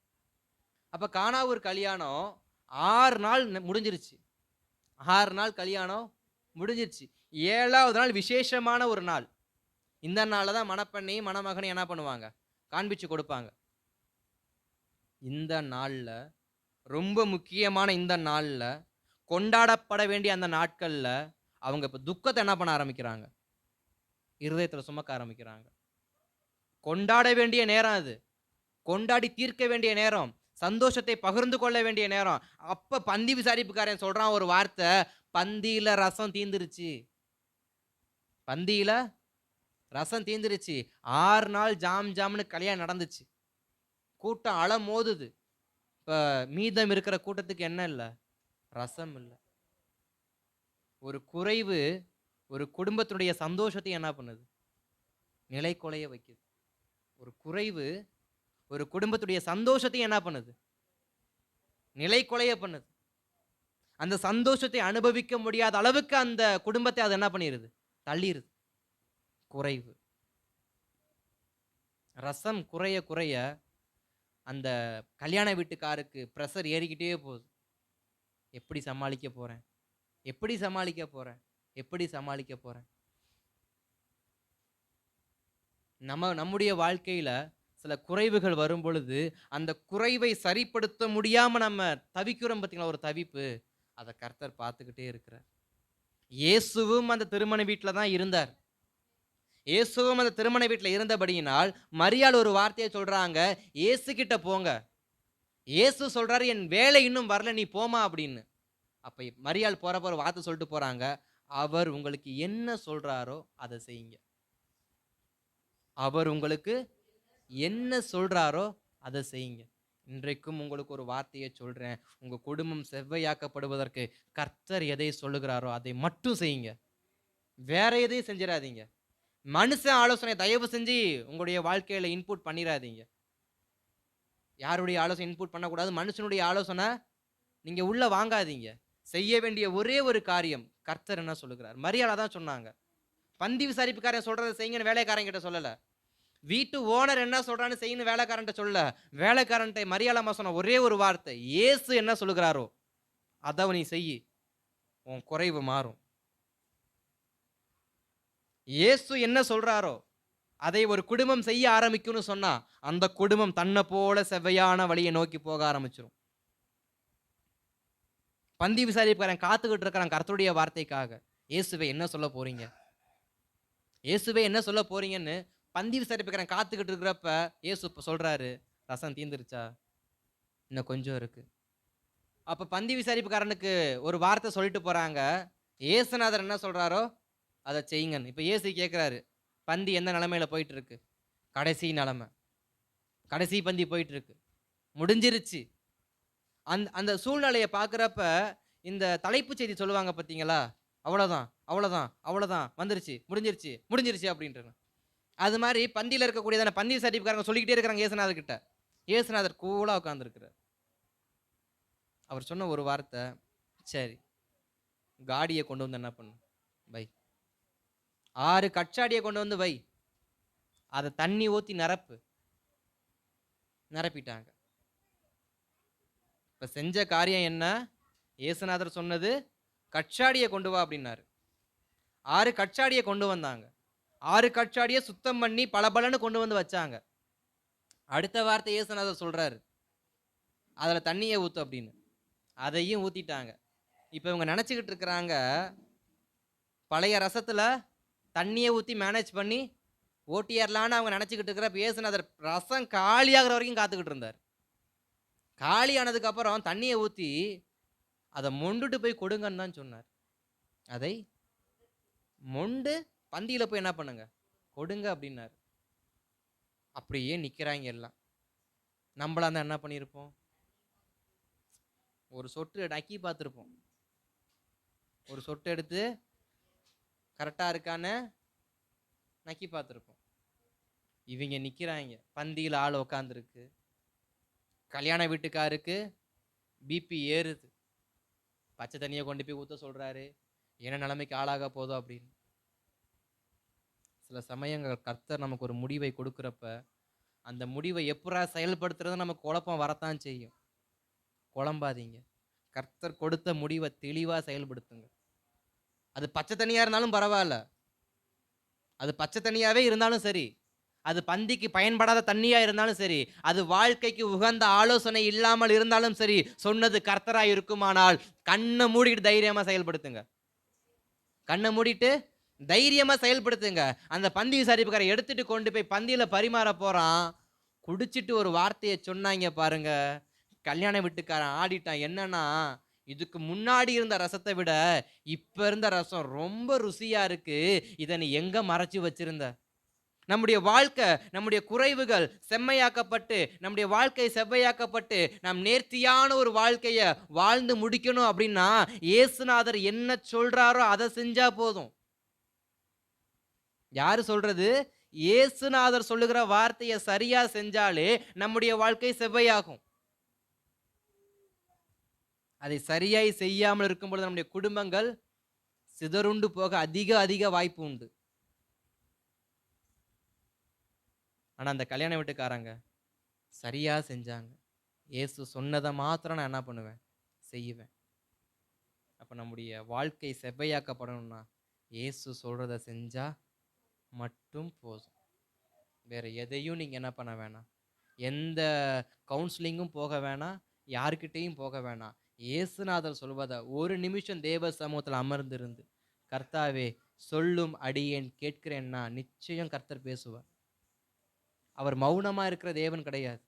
அப்ப கானாவூர் கல்யாணம் 6 நாள் முடிஞ்சிருச்சு. 6 நாள் கல்யாணம் முடிஞ்சிருச்சு. 7வது நாள் விசேஷமான ஒரு நாள். இந்த நாள்ல தான் மணப்பெண்ணை மணமகனை என்ன பண்ணுவாங்க, காண்பிச்சு கொடுப்பாங்க. இந்த நாள்ல, ரொம்ப முக்கியமான இந்த நாள்ல, கொண்டாடப்பட வேண்டிய அந்த நாட்கள்ல அவங்க இப்ப துக்கத்தை என்ன பண்ண ஆரம்பிக்கிறாங்க, இருதயத்துல சுமக்க ஆரம்பிக்கிறாங்க. கொண்டாட வேண்டிய நேரம் அது. கொண்டாடி தீர்க்க வேண்டிய நேரம். சந்தோஷத்தை பகிர்ந்து கொள்ள வேண்டிய நேரம். அப்ப பந்தி விசாரிப்புக்காரன் சொல்றான் ஒரு வார்த்தை, பந்தியில ரசம் தீந்துருச்சு. பந்தியில ரசம் தீந்துருச்சு. 6 நாள் ஜாம் ஜாம்னு கல்யாணம் நடந்துச்சு. கூட்டம் அலமோதுது. இப்ப மீதம் இருக்கிற கூட்டத்துக்கு என்ன இல்ல? ரசம் இல்ல. ஒரு குறைவு ஒரு குடும்பத்துடைய சந்தோஷத்தை என்ன பண்ணுது, நிலைகுலைய வைக்குது. ஒரு குறைவு ஒரு குடும்பத்துடைய சந்தோஷத்தை என்ன பண்ணுது, நிலைகுலைய பண்ணுது. அந்த சந்தோஷத்தை அனுபவிக்க முடியாத அளவுக்கு அந்த குடும்பத்தை அது என்ன பண்ணிருது, தள்ளிருது. குறைவு. ரசம் குறைய குறைய அந்த கல்யாண வீட்டுக்காருக்கு பிரஷர் ஏறிக்கிட்டே போகுது. எப்படி சமாளிக்க போறேன், எப்படி சமாளிக்க போறேன், எப்படி சமாளிக்க போறேன். நம்முடைய வாழ்க்கையில சில குறைவுகள் வரும் பொழுது அந்த குறைவை சரிப்படுத்த முடியாம நம்ம தவிக்கிறோம் பார்த்தீங்களா, ஒரு தவிப்பு. அதை கர்த்தர் பார்த்துக்கிட்டே இருக்கிறார். இயேசுவும் அந்த திருமண வீட்டில தான் இருந்தார். இயேசுவும் அந்த திருமண வீட்டில் இருந்தபடியினால் மரியாள் ஒரு வார்த்தையை சொல்றாங்க, இயேசு கிட்ட போங்க. இயேசு சொல்றாரு, என் வேலை இன்னும் வரல, நீ போமா அப்படின்னு. அப்ப மரியாள் போறப்ப ஒரு வார்த்தை சொல்லிட்டு போறாங்க, அவர் உங்களுக்கு என்ன சொல்றாரோ அதை செய்யுங்க. அவர் உங்களுக்கு என்ன சொல்றாரோ அதை செய்யுங்க. இன்றைக்கும் உங்களுக்கு ஒரு வார்த்தையை சொல்றேன், உங்க குடும்பம் செவ்வையாக்கப்படுவதற்கு கர்த்தர் எதை சொல்லுகிறாரோ அதை மட்டும் செய்யுங்க. வேற எதையும் செஞ்சிடாதீங்க. மனுஷன் ஆலோசனை தயவு செஞ்சு உங்களுடைய வாழ்க்கையில இன்புட் பண்ணிடாதீங்க. யாருடைய ஆலோசனை இன்புட் பண்ணக்கூடாது. மனுஷனுடைய ஆலோசனை நீங்க உள்ள வாங்காதீங்க. செய்ய வேண்டிய ஒரே ஒரு காரியம் கர்த்தர் என்ன சொல்லுகிறார். மரியாள் தான் சொன்னாங்க. பந்தி விசாரிப்புக்காரன் சொல்றதை செய்யுங்கன்னு வேலைக்காரன் கிட்ட சொல்லல. வீட்டு ஓனர் என்ன சொல்றான்னு செய்யணும் வேலைக்காரன்ட்ட சொல்லல. வேலைக்காரன்ட்ட மரியாள் அம்மா சொன்ன ஒரே ஒரு வார்த்தை, இயேசு என்ன சொல்லுகிறாரோ அதை நீ செய்யி, உன் குறைவு மாறும். இயேசு என்ன சொல்றாரோ அதை ஒரு குடும்பம் செய்ய ஆரம்பிக்கும்னு சொன்னா அந்த குடும்பம் தன்னை போல செவ்வையான வழியை நோக்கி போக ஆரம்பிச்சிடும். பந்தி விசாரிப்புக்காரன் காத்துக்கிட்டு இருக்கிறான் கர்த்தருடைய வார்த்தைக்காக. இயேசுவே என்ன சொல்ல போறீங்க, இயேசுவே என்ன சொல்ல போறீங்கன்னு பந்தி விசாரிப்புக்காரன் காத்துக்கிட்டு இருக்கிறப்ப இயேசு சொல்றாரு, ரசம் தீந்துருச்சா, இன்னும் கொஞ்சம் இருக்கு. அப்ப பந்தி விசாரிப்புக்காரனுக்கு ஒரு வார்த்தை சொல்லிட்டு போறாங்க, இயேசுநாதர் என்ன சொல்றாரோ அதை செய்யுங்கன்னு. இப்ப இயேசு கேட்கிறாரு, பந்தி எந்த நிலைமையில போயிட்டு இருக்கு, கடைசி நிலைமை, கடைசி பந்தி போயிட்டு இருக்கு, முடிஞ்சிருச்சு. அந்த சூழ்நிலையை பார்க்குறப்ப இந்த தலைப்புச் செய்தி சொல்லுவாங்க பார்த்தீங்களா, அவ்வளோதான் அவ்வளோதான் அவ்வளோதான் வந்துருச்சு முடிஞ்சிருச்சு முடிஞ்சிருச்சு அப்படின்ட்டு. அது மாதிரி பந்தியில் இருக்கக்கூடியதான பந்தி சர்டிஃபிகாரங்க சொல்லிக்கிட்டே இருக்கிறாங்க இயேசுநாதர் கிட்ட. இயேசுநாதர் கூலாக உட்காந்துருக்கிறார். அவர் சொன்ன ஒரு வார்த்தை, சரி காடியை கொண்டு வந்து என்ன பண்ணு வை, 6 கச்சாடியை கொண்டு வந்து வை, அதை தண்ணி ஊற்றி நிரப்பிட்டாங்க. இப்போ செஞ்ச காரியம் என்ன, இயேசுநாதர் சொன்னது கச்சாடியை கொண்டு வா அப்படின்னாரு. 6 கச்சாடியை கொண்டு வந்தாங்க. 6 கச்சாடியை சுத்தம் பண்ணி பளபளன்னு கொண்டு வந்து வச்சாங்க. அடுத்த வார்த்தை இயேசுநாதர் சொல்றாரு, அதுல தண்ணியை ஊத்து அப்படின்னு. அதையும் ஊத்திட்டாங்க. இப்போ இவங்க நினைச்சுக்கிட்டு இருக்கிறாங்க, பழைய ரசத்துல தண்ணியை ஊத்தி மேனேஜ் பண்ணி ஓட்டியர்லான்னு அவங்க நினைச்சுக்கிட்டு இருக்கிறப்ப இயேசுநாதர் ரசம் காலியாகிற வரைக்கும் காத்துக்கிட்டு இருந்தார். காலியானதுக்கு அப்புறம் தண்ணியை ஊத்தி அதை மொண்டுட்டு போய் கொடுங்கன்னு தான் சொன்னார். அதை மொண்டு பந்தியில போய் என்ன பண்ணுங்க கொடுங்க அப்படின்னாரு. அப்படியே நிக்கிறாங்க எல்லாம். நம்மளா தான் என்ன பண்ணியிருப்போம், ஒரு சொட்டு நக்கி பார்த்துருப்போம், ஒரு சொட்டு எடுத்து கரெக்டா இருக்கான்னு நக்கி பார்த்துருப்போம். இவங்க நிக்கிறாங்க, பந்தியில் ஆள் உக்காந்துருக்கு, கல்யாண வீட்டுக்காருக்கு பிபி ஏறுது, பச்சை தண்ணியை கொண்டு போய் ஊற்ற சொல்றாரு, என்ன நிலைமைக்கு ஆளாக போதும் அப்படின்னு. சில சமயங்கள் கர்த்தர் நமக்கு ஒரு முடிவை கொடுக்குறப்ப அந்த முடிவை எப்படா செயல்படுத்துறது நமக்கு குழப்பம் வரத்தான் செய்யும். குழம்பாதீங்க. கர்த்தர் கொடுத்த முடிவை தெளிவா செயல்படுத்துங்க. அது பச்சை தண்ணியா இருந்தாலும் பரவாயில்ல, அது பச்சை தண்ணியாவே இருந்தாலும் சரி, அது பந்திக்கு பயன்படாத தண்ணியா இருந்தாலும் சரி, அது வாழ்க்கைக்கு உகந்த ஆலோசனை இல்லாமல் இருந்தாலும் சரி, சொன்னது கர்த்தராய் இருக்குமானால் கண்ணை மூடிட்டு தைரியமா செயல்படுத்துங்க. கண்ணை மூடிட்டு தைரியமா செயல்படுத்துங்க. அந்த பந்தி விசாரிப்புக்காரை எடுத்துட்டு கொண்டு போய் பந்தியில பரிமாற போறான். குடிச்சிட்டு ஒரு வார்த்தையை சொன்னாங்க பாருங்க, கல்யாண வீட்டுக்காரன் ஆடிட்டான். என்னன்னா, இதுக்கு முன்னாடி இருந்த ரசத்தை விட இப்ப இருந்த ரசம் ரொம்ப ருசியா இருக்கு, இதை நீ எங்க மறைச்சு வச்சிருந்த? நம்முடைய வாழ்க்கை, நம்முடைய குறைவுகள் செம்மையாக்கப்பட்டு, நம்முடைய வாழ்க்கை செவ்வையாக்கப்பட்டு, நாம் நேர்த்தியான ஒரு வாழ்க்கைய வாழ்ந்து முடிக்கணும் அப்படின்னா, இயேசுநாதர் என்ன சொல்றாரோ அதை செஞ்சா போதும். யாரு சொல்றது? இயேசுநாதர் சொல்லுகிற வார்த்தையை சரியா செஞ்சாலே நம்முடைய வாழ்க்கை செவ்வையாகும். அதை சரியாய் செய்யாமல் இருக்கும் பொழுது நம்முடைய குடும்பங்கள் சிதறுண்டு போக அதிக வாய்ப்பு உண்டு. ஆனா அந்த கல்யாண வீட்டுக்காரங்க சரியா செஞ்சாங்க. இயேசு சொன்னதை மாத்திரம் நான் என்ன பண்ணுவேன்? செய்வேன். அப்ப நம்முடைய வாழ்க்கை செவ்வையாக்கப்படணும்னா இயேசு சொல்றதை செஞ்சா மட்டும் போதும். வேற எதையும் நீங்க என்ன பண்ண வேணாம். எந்த கவுன்சிலிங்கும் போக வேணாம், யாருக்கிட்டையும் போக வேணாம். இயேசுநாதர் சொல்வதை ஒரு நிமிஷம் தேவ சமூகத்தில் அமர்ந்திருந்து, கர்த்தாவே சொல்லும் அடியேன் கேட்கிறேன்னா நிச்சயம் கர்த்தர் பேசுவார். அவர் மௌனமா இருக்கிற தேவன் கிடையாது,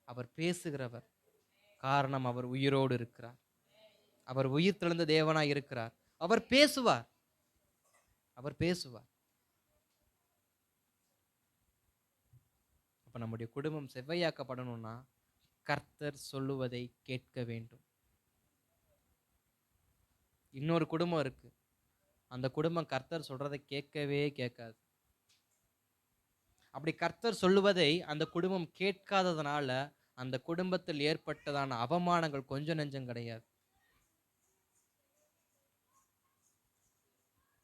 அவர் பேசுகிறவர். காரணம், அவர் உயிரோடு இருக்கிறார், அவர் உயிர் தெழுந்த தேவனாய் இருக்கிறார். அவர் பேசுவார், அவர் பேசுவார். அப்ப நம்முடைய குடும்பம் செவ்வையாக்கப்படணும்னா கர்த்தர் சொல்லுவதை கேட்க வேண்டும். இன்னொரு குடும்பம் இருக்கு, அந்த குடும்பம் கர்த்தர் சொல்றதை கேட்கவே கேட்காது. அப்படி கர்த்தர் சொல்லுவதை அந்த குடும்பம் கேட்காததுனால அந்த குடும்பத்தில் ஏற்பட்டதான அவமானங்கள் கொஞ்சம் நெஞ்சம் கிடையாது.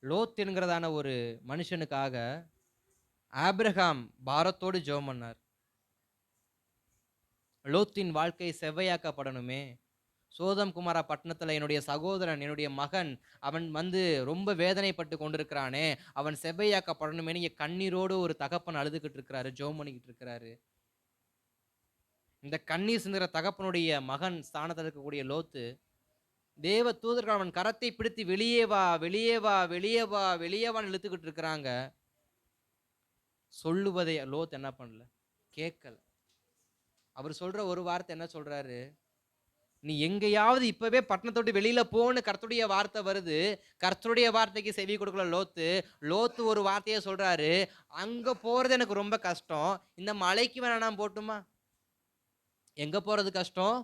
லோத் என்கிறதான ஒரு மனுஷனுக்காக ஆபிரகாம் பாரத்தோடு ஜெபம் பண்ணார். லோத்தின் வாழ்க்கை செவ்வையாக்கப்படணுமே, சோதம் குமாரா பட்டணத்துல என்னுடைய சகோதரன், என்னுடைய மகன், அவன் ரொம்ப வேதனைப்பட்டு கொண்டிருக்கிறானே, அவன் செவ்வையாக்கப்படணுமே, நீங்க கண்ணீரோடு ஒரு தகப்பன் அழுதுகிட்டு இருக்கிறாரு, ஜெபம் பண்ணிக்கிட்டு இருக்கிறாரு. இந்த கண்ணீர் சிந்துகிற தகப்பனுடைய மகன் ஸ்தானத்தில் இருக்கக்கூடிய லோத்து, தேவ தூதர்கள் அவன் கரத்தை பிடித்து வெளியே வா வெளியே வா வெளியே வா வெளியே வான்னு இழுத்துக்கிட்டு இருக்கிறாங்க. சொல்லுவதை லோத் என்ன பண்ணல? கேட்கல. அவர் சொல்ற ஒரு வார்த்தை என்ன சொல்றாரு? நீ எங்கேயாவது இப்பவே பட்டணத்தோட்டு வெளியில போன்னு கர்த்தருடைய வார்த்தை வருது. கர்த்தருடைய வார்த்தைக்கு செவி கொடுக்கல லோத்து. லோத்து ஒரு வார்த்தையை சொல்றாரு, அங்க போறது எனக்கு ரொம்ப கஷ்டம், இந்த மலைக்கு வேணா நான் போட்டுமா? எங்க போறது கஷ்டம்?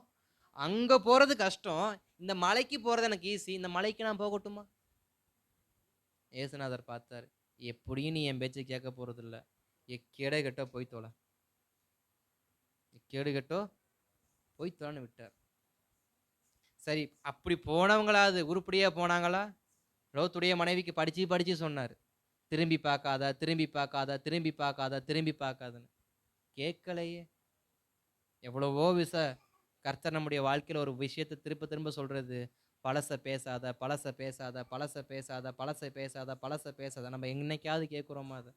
அங்க போறது கஷ்டம், இந்த மலைக்கு போறது எனக்கு ஈஸி, இந்த மலைக்கு நான் போகட்டுமா? ஏசுநாதர் பார்த்தாரு, எப்படியும் நீ என் பேச்சு கேட்க போறது இல்லை, எக்கேடை கட்டோ போய் தோல, எக்கேடு கட்டோ போய் தோலன்னு விட்டார். சரி, அப்படி போனவங்களாவது உருப்படியா போனாங்களா? லோத்துடைய மனைவிக்கு படிச்சு சொன்னார், திரும்பி பார்க்காத திரும்பி பார்க்காத திரும்பி பார்க்காத திரும்பி பார்க்காதன்னு. கேட்கலையே. எவ்வளவோ கர்த்தர் நம்முடைய வாழ்க்கையில் ஒரு விஷயத்தை திரும்ப சொல்றது, பழச பேசாத பழச பேசாத பழச பேசாத பழச பேசாத பழச பேசாத. நம்ம என்னைக்காவது கேட்குறோமா? அதை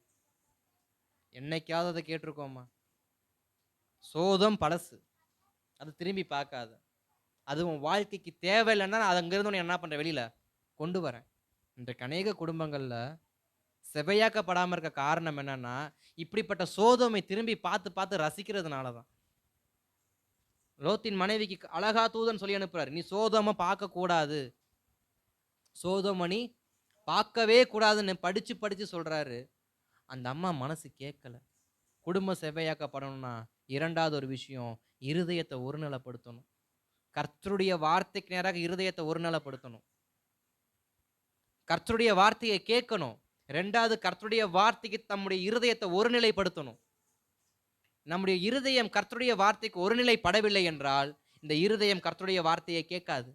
என்னைக்காவது அதை கேட்டிருக்கோமா? சோதம் பழசு, அது திரும்பி பார்க்காத. அது உன் வாழ்க்கைக்கு தேவையில்லைன்னா அது அங்கிருந்து என்ன பண்ற, வெளியில கொண்டு வரேன். இன்றைக்கு அநேக குடும்பங்கள்ல செவையாக்கப்படாமல் இருக்க காரணம் என்னன்னா, இப்படிப்பட்ட சோதோமை திரும்பி பார்த்து ரசிக்கிறதுனாலதான். லோத்தின் மனைவிக்கு அழகா தூதன் சொல்லி அனுப்புறாரு, நீ சோதோம பார்க்க கூடாது, சோதோமணி பார்க்கவே கூடாதுன்னு படிச்சு சொல்றாரு. அந்த அம்மா மனசு கேட்கல. குடும்ப செவ்வையாக்கப்படணும்னா இரண்டாவது ஒரு விஷயம், இருதயத்தை ஒருநிலைப்படுத்தணும். கர்த்தருடைய வார்த்தைக்கு நேராக இருதயத்தை ஒருநிலைப்படுத்தணும். கர்த்தருடைய வார்த்தையை கேட்கணும். ரெண்டாவது, கர்த்தருடைய வார்த்தைக்கு தம்முடைய இருதயத்தை ஒருநிலைப்படுத்தணும். நம்முடைய இருதயம் கர்த்தருடைய வார்த்தைக்கு ஒருநிலைப்படவில்லை என்றால் இந்த இருதயம் கர்த்தருடைய வார்த்தையை கேட்காது.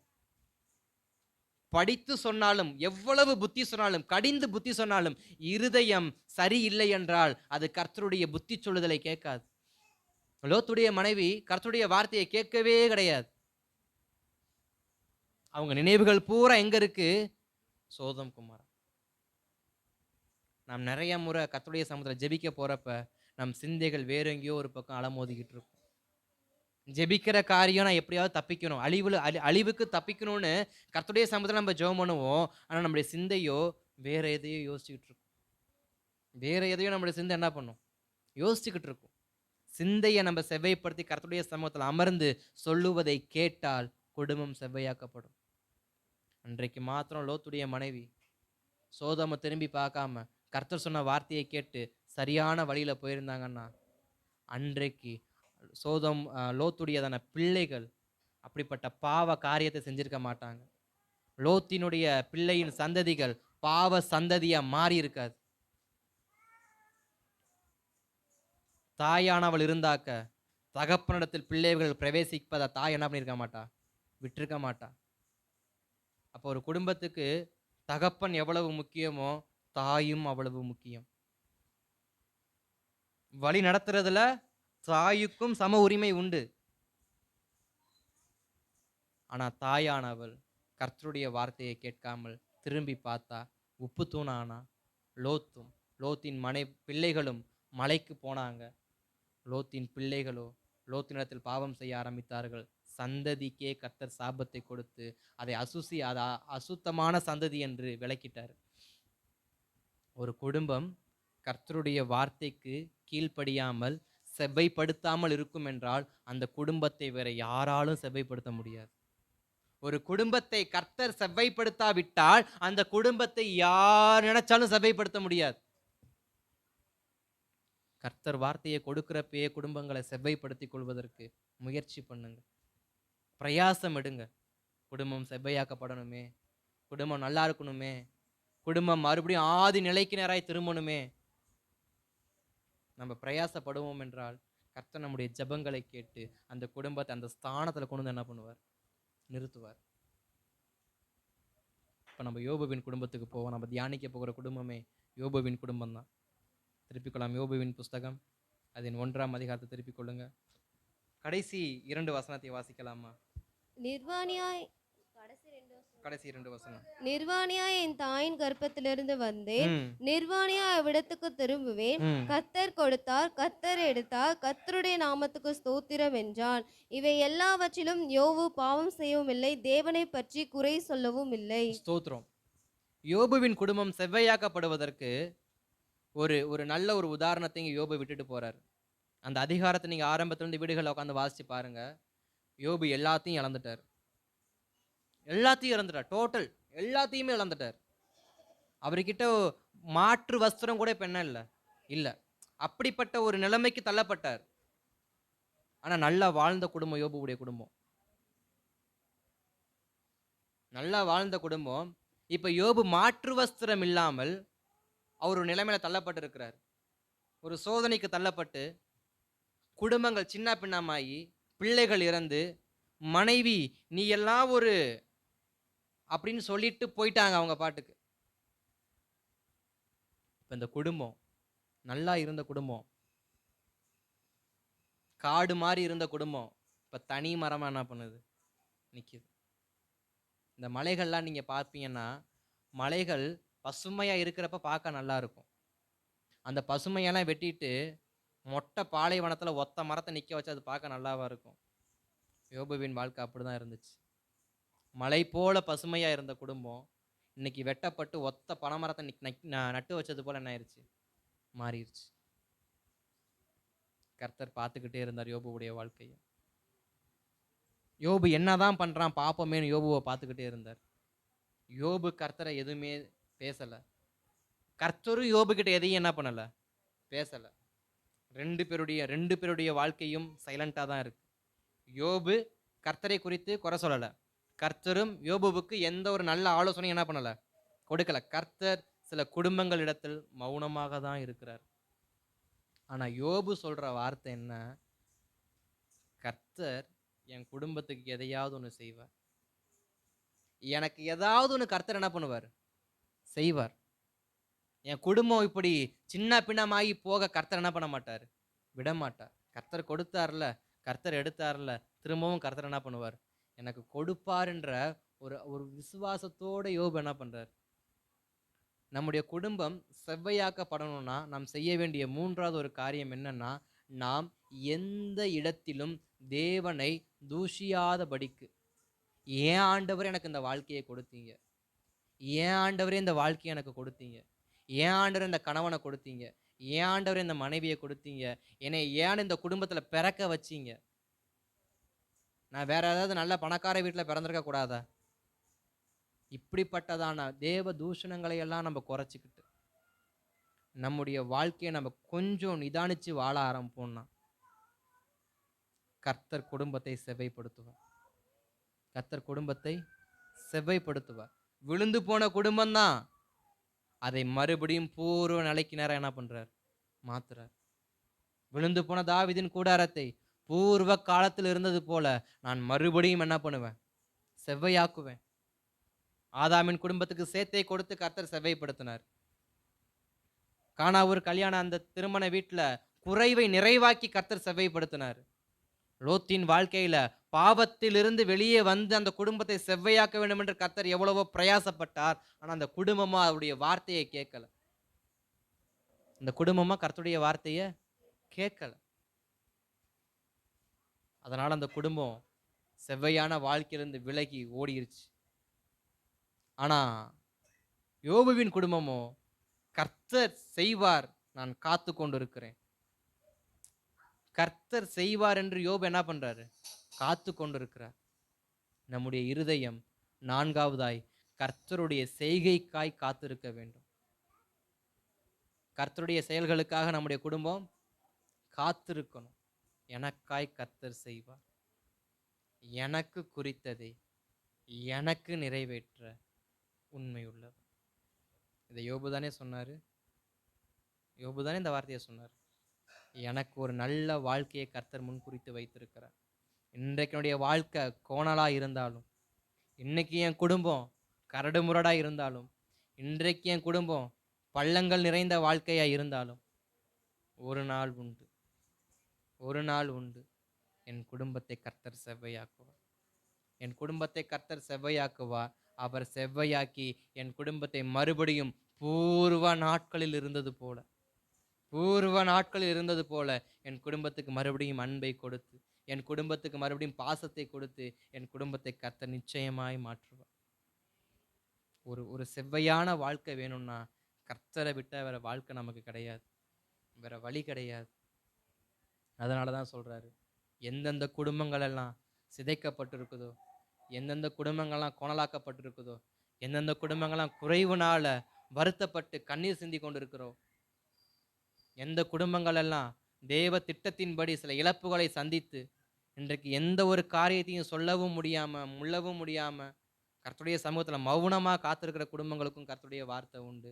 படித்து சொன்னாலும், எவ்வளவு புத்தி சொன்னாலும், கடிந்து புத்தி சொன்னாலும், இருதயம் சரியில்லை என்றால் அது கர்த்தருடைய புத்தி சொல்லுதலை கேட்காது. லோத்துடைய மனைவி கர்த்தருடைய வார்த்தையை கேட்கவே கிடையாது. அவங்க நினைவுகள் பூரா எங்க இருக்கு? சோதம் குமாரா. நாம் நிறைய முறை கர்த்தருடைய சமூகத்துல ஜெபிக்க போறப்ப நம் சிந்தைகள் வேற எங்கேயோ ஒரு பக்கம் அலமோதிக்கிட்டு இருக்கும். ஜெபிக்கிற காரியம் நான் எப்படியாவது தப்பிக்கணும், அழிவுக்கு தப்பிக்கணும்னு கர்த்தருடைய சமூகத்துல நம்ம ஜெபம் பண்ணுவோம். ஆனா நம்முடைய சிந்தையோ வேற எதையோ யோசிச்சுக்கிட்டு இருக்கும். வேற எதையோ நம்முடைய சிந்தை என்ன பண்ணும்? யோசிச்சுக்கிட்டு இருக்கும். சிந்தையை நம்ம செவ்வைப்படுத்தி கர்த்தருடைய சமூகத்தில் அமர்ந்து சொல்லுவதை கேட்டால் குடும்பம் செவ்வையாக்கப்படும். அன்றைக்கு மாத்திரம் லோத்துடைய மனைவி சோதோமை திரும்பி பார்க்காம கர்த்தர் சொன்ன வார்த்தையை கேட்டு சரியான வழியில போயிருந்தாங்கன்னா அன்றைக்கு லோத்துடையதான பிள்ளைகள் அப்படிப்பட்ட பாவ காரியத்தை செஞ்சிருக்க மாட்டாங்க. லோத்தினுடைய பிள்ளையின் சந்ததிகள் பாவ சந்ததியா மாறி இருக்காது. தாயானவள் இருந்தாக்க தகப்பனிடத்தில் பிள்ளைகள் பிரவேசிப்பதை தாய் என்ன பண்ணியிருக்க மாட்டா? விட்டிருக்க மாட்டா. அப்போ ஒரு குடும்பத்துக்கு தகப்பன் எவ்வளவு முக்கியமோ தாயும் அவ்வளவு முக்கியம். வழி நடத்துறதுல தாயுக்கும் சம உரிமை உண்டு. ஆனா தாயானவள் கர்த்தருடைய வார்த்தையை கேட்காமல் திரும்பி பார்த்தா உப்பு தூணானா. லோத்தின் பிள்ளைகளும் மலைக்கு போனாங்க. லோத்தின் பிள்ளைகளோ லோத்தினிடத்தில் பாவம் செய்ய ஆரம்பித்தார்கள். சந்ததிக்கே கர்த்தர் சாபத்தை கொடுத்து அதை அசுத்தமான சந்ததி என்று விளக்கிட்டார். ஒரு குடும்பம் கர்த்தருடைய வார்த்தைக்கு கீழ்ப்படியாமல் செவ்வைப்படுத்தாமல் இருக்கும் என்றால் அந்த குடும்பத்தை வேற யாராலும் செவ்வைப்படுத்த முடியாது. ஒரு குடும்பத்தை கர்த்தர் செவ்வைப்படுத்தாவிட்டால் அந்த குடும்பத்தை யார் நினைச்சாலும் செவ்வைப்படுத்த முடியாது. கர்த்தர் வார்த்தையை கொடுக்கிறப்பயே குடும்பங்களை செவ்வைப்படுத்திக் கொள்வதற்கு முயற்சி பண்ணுங்க, பிரயாசம் எடுங்க. குடும்பம் செவ்வையாக்கப்படணுமே, குடும்பம் நல்லா இருக்கணுமே, குடும்பம் மறுபடியும் ஆதி நிலைக்கு நேராய் திரும்பணுமே. நம்ம பிரயாசப்படுவோம் என்றால் கர்த்தர் நம்முடைய ஜெபங்களை கேட்டு அந்த குடும்பத்தை அந்த ஸ்தானத்துல கொண்டு வந்து என்ன பண்ணுவார்? நிறுத்துவார். இப்ப நம்ம யோபுவின் குடும்பத்துக்கு போவோம். நம்ம தியானிக்க போகிற குடும்பமே யோபுவின் குடும்பம் தான். திருப்பிக்கொள்ளலாம். யோபுவின் புஸ்தகம் அதன் 1ஆம் அதிகாரத்தை திருப்பிக் கொள்ளுங்க. கடைசி 2 வசனத்தை வாசிக்கலாமா? கடைசி 2 வசனம். நிர்வாணியாய் என் தாயின் கர்ப்பத்திலிருந்து வந்தேன், நிர்வாணியாய் அவ்விடத்துக்கு திரும்புவேன். கர்த்தர் கொடுத்தார், கர்த்தர் எடுத்தார், கர்த்தருடைய நாமத்துக்கு ஸ்தோத்திரம் என்றான். இவை எல்லாவற்றிலும் யோபு பாவம் செய்யவும் இல்லை, தேவனை பற்றி குறை சொல்லவும் இல்லை. ஸ்தோத்திரம். யோபுவின் குடும்பம் செவ்வையாக்கப்படுவதற்கு ஒரு நல்ல ஒரு உதாரணத்தை இங்க யோபு விட்டுட்டு போறார். அந்த அதிகாரத்தை நீங்க ஆரம்பத்திலிருந்து வீடுகளில் உட்காந்து வாசிச்சு பாருங்க. யோபு எல்லாத்தையும் இழந்துட்டார். டோட்டல் எல்லாத்தையுமே இழந்துட்டார். அவர்கிட்ட மாற்று வஸ்திரம் கூட இப்ப என்ன இல்ல. அப்படிப்பட்ட ஒரு நிலைமைக்கு தள்ளப்பட்டார். ஆனா நல்லா வாழ்ந்த குடும்பம் யோபுவுடைய குடும்பம். நல்லா வாழ்ந்த குடும்பம். இப்ப யோபு மாற்று வஸ்திரம் இல்லாமல் அவர் ஒரு நிலைமையில தள்ளப்பட்டிருக்கிறார். ஒரு சோதனைக்கு தள்ளப்பட்டு குடும்பங்கள் சின்ன பின்னமாயி பிள்ளைகள் இறந்து மனைவி நீ எல்லாம் ஒரு அப்படின்னு சொல்லிட்டு போயிட்டாங்க அவங்க பாட்டுக்கு. இப்ப இந்த குடும்பம் நல்லா இருந்த குடும்பம், காடு மாதிரி இருந்த குடும்பம் இப்ப தனி மரமா என்ன பண்ணுது? நிக்குது. இந்த மலைகள்லாம் நீங்க பார்ப்பீங்கன்னா மலைகள் பசுமையா இருக்கிறப்ப பார்க்க நல்லா இருக்கும். அந்த பசுமையெல்லாம் வெட்டிட்டு மொட்டை பாலைவனத்துல ஒத்த மரத்தை நிக்க வச்சு அது பார்க்க நல்லாவா இருக்கும்? யோபுவின் வாழ்க்கை அப்படிதான் இருந்துச்சு. மலை போல பசுமையா இருந்த குடும்பம் இன்னைக்கு வெட்டப்பட்டு ஒத்த பனைமரத்தை நட்டு வச்சது போல என்ன ஆயிடுச்சு? மாறிடுச்சு. கர்த்தர் பார்த்துக்கிட்டே இருந்தார் யோபுவுடைய வாழ்க்கையை. யோபு என்னதான் பண்றான் பாப்பமேன்னு யோபுவை பார்த்துக்கிட்டே இருந்தார். யோபு கர்த்தரை எதுவுமே பேசல. கர்த்தரும் யோபு கிட்ட எதையும் என்ன பண்ணல, பேசல. ரெண்டு பேருடைய வாழ்க்கையும் சைலண்டா தான் இருக்கு. யோபு கர்த்தரை குறித்து குறை சொல்லல, கர்த்தரும் யோபுவுக்கு எந்த ஒரு நல்ல ஆலோசனையும் என்ன பண்ணல, கொடுக்கல. கர்த்தர் சில குடும்பங்களிடத்தில் மௌனமாக தான் இருக்கிறார். ஆனா யோபு சொல்ற வார்த்தை என்ன? கர்த்தர் என் குடும்பத்துக்கு எதையாவது ஒன்று செய்வார். எனக்கு ஏதாவது ஒன்று கர்த்தர் என்ன பண்ணுவார்? செய்வார். என் குடும்பம் இப்படி சின்ன பின்னமாகி போக கர்த்தர் என்ன பண்ண மாட்டார்? விட மாட்டார். கர்த்தர் கொடுத்தார்ல, கர்த்தர் எடுத்தார்ல, திரும்பவும் கர்த்தர் என்ன பண்ணுவார்? எனக்கு கொடுப்பாருன்ற ஒரு ஒரு விசுவாசத்தோட யோபு என்ன பண்றார்? நம்முடைய குடும்பம் செவ்வையாக்கப்படணும்னா நாம் செய்ய வேண்டிய 3வது ஒரு காரியம் என்னன்னா, நாம் எந்த இடத்திலும் தேவனை தூஷியாதபடிக்கு, ஏன் ஆண்டவரே எனக்கு இந்த வாழ்க்கையை கொடுத்தீங்க? ஏன் ஆண்டவரே இந்த வாழ்க்கையை எனக்கு கொடுத்தீங்க? ஏன் ஆண்டவரே இந்த கணவனை கொடுத்தீங்க? ஏன் ஆண்டவரே இந்த மனைவியை கொடுத்தீங்க? என்னை ஏன் இந்த குடும்பத்துல பிறக்க வச்சீங்க? நான் வேற ஏதாவது நல்ல பணக்கார வீட்டுல பிறந்திருக்க கூடாதா? இப்படிப்பட்டதான தேவ தூஷணங்களை எல்லாம் நம்ம குறைச்சிக்கிட்டு நம்முடைய வாழ்க்கையை நம்ம கொஞ்சம் நிதானிச்சு வாழ ஆரம்பிப்போம்னா கர்த்தர் குடும்பத்தை செவ்வைப்படுத்துவார். கர்த்தர் குடும்பத்தை செவ்வைப்படுத்துவார். விழுந்து போன குடும்பம் தான், அதை மறுபடியும் பூர்வ நிலைக்கு நேரம் என்ன பண்றார்? மாத்துறார். விழுந்து போன தாவீதின் கூடாரத்தை பூர்வ காலத்தில் இருந்தது போல நான் மறுபடியும் என்ன பண்ணுவேன்? செவ்வையாக்குவேன். ஆதாமின் குடும்பத்துக்கு சேத்தை கொடுத்து கர்த்தர் செவ்வைப்படுத்தினார். கானாவூர் கல்யாண அந்த திருமண வீட்டுல குறைவை நிறைவாக்கி கர்த்தர் செவ்வைப்படுத்தினார். லோத்தின் வாழ்க்கையில பாவத்திலிருந்து வெளியே வந்து அந்த குடும்பத்தை செவ்வையாக்க வேண்டும் என்று கர்த்தர் எவ்வளவோ பிரயாசப்பட்டார். ஆனா அந்த குடும்பமா அவருடைய வார்த்தையை கேட்கல. அந்த குடும்பமா கர்த்தருடைய வார்த்தையை கேட்கல. அதனால அந்த குடும்பம் செவ்வையான வாழ்க்கையிலிருந்து விலகி ஓடிருச்சு. ஆனா யோபுவின் குடும்பமோ, கர்த்தர் செய்வார், நான் காத்து கொண்டிருக்கிறேன். கர்த்தர் செய்வார் என்று யோபு என்ன பண்றாரு? காத்து கொண்டிருக்கிறார். நம்முடைய இருதயம் 4வதாய் கர்த்தருடைய செய்கைக்காய் காத்திருக்க வேண்டும். கர்த்தருடைய செயல்களுக்காக நம்முடைய குடும்பம் காத்திருக்கணும். எனக்காய் கர்த்தர் செய்வார், எனக்கு குறித்ததை எனக்கு நிறைவேற்ற உண்மையுள்ளவர். இதை யோபு தானே சொன்னாரு. யோபு தானே இந்த வார்த்தையை சொன்னார். எனக்கு ஒரு நல்ல வாழ்க்கையை கர்த்தர் முன்குறித்து வைத்திருக்கிறார். இன்றைக்கு என்னுடைய வாழ்க்கை கோணலா இருந்தாலும், இன்னைக்கு என் குடும்பம் கரடு முரடா இருந்தாலும், இன்றைக்கு என் குடும்பம் பள்ளங்கள் நிறைந்த வாழ்க்கையா இருந்தாலும், ஒரு நாள் உண்டு, ஒரு நாள் உண்டு, என் குடும்பத்தை கர்த்தர் செவ்வையாக்குவார். என் குடும்பத்தை கர்த்தர் செவ்வையாக்குவார். அவர் செவ்வையாக்கி என் குடும்பத்தை மறுபடியும் பூர்வ நாட்களில் இருந்தது போல, பூர்வ நாட்களில் இருந்தது போல என் குடும்பத்துக்கு மறுபடியும் அன்பை கொடுத்து, என் குடும்பத்துக்கு மறுபடியும் பாசத்தை கொடுத்து, என் குடும்பத்தை கர்த்தர் நிச்சயமாய் மாற்றுவார். ஒரு ஒரு செவ்வையான வாழ்க்கை வேணும்னா கர்த்தரை விட்ட வேற வாழ்க்கை நமக்கு கிடையாது, வேற வழி கிடையாது. அதனால தான் சொல்றாரு, எந்தெந்த குடும்பங்கள் எல்லாம் சிதைக்கப்பட்டிருக்குதோ, எந்தெந்த குடும்பங்கள்லாம் கோணலாக்கப்பட்டிருக்குதோ, எந்தெந்த குடும்பங்கள்லாம் குறைவுனால வருத்தப்பட்டு கண்ணீர் சிந்தி கொண்டிருக்கிறோம், எந்த குடும்பங்கள் எல்லாம் தேவ திட்டத்தின்படி சில இழப்புகளை சந்தித்து இன்றைக்கு எந்த ஒரு காரியத்தையும் சொல்லவும் முடியாம முள்ளவும் முடியாம கர்த்தருடைய சமூகத்துல மௌனமா காத்திருக்கிற குடும்பங்களுக்கும் கர்த்தருடைய வார்த்தை உண்டு.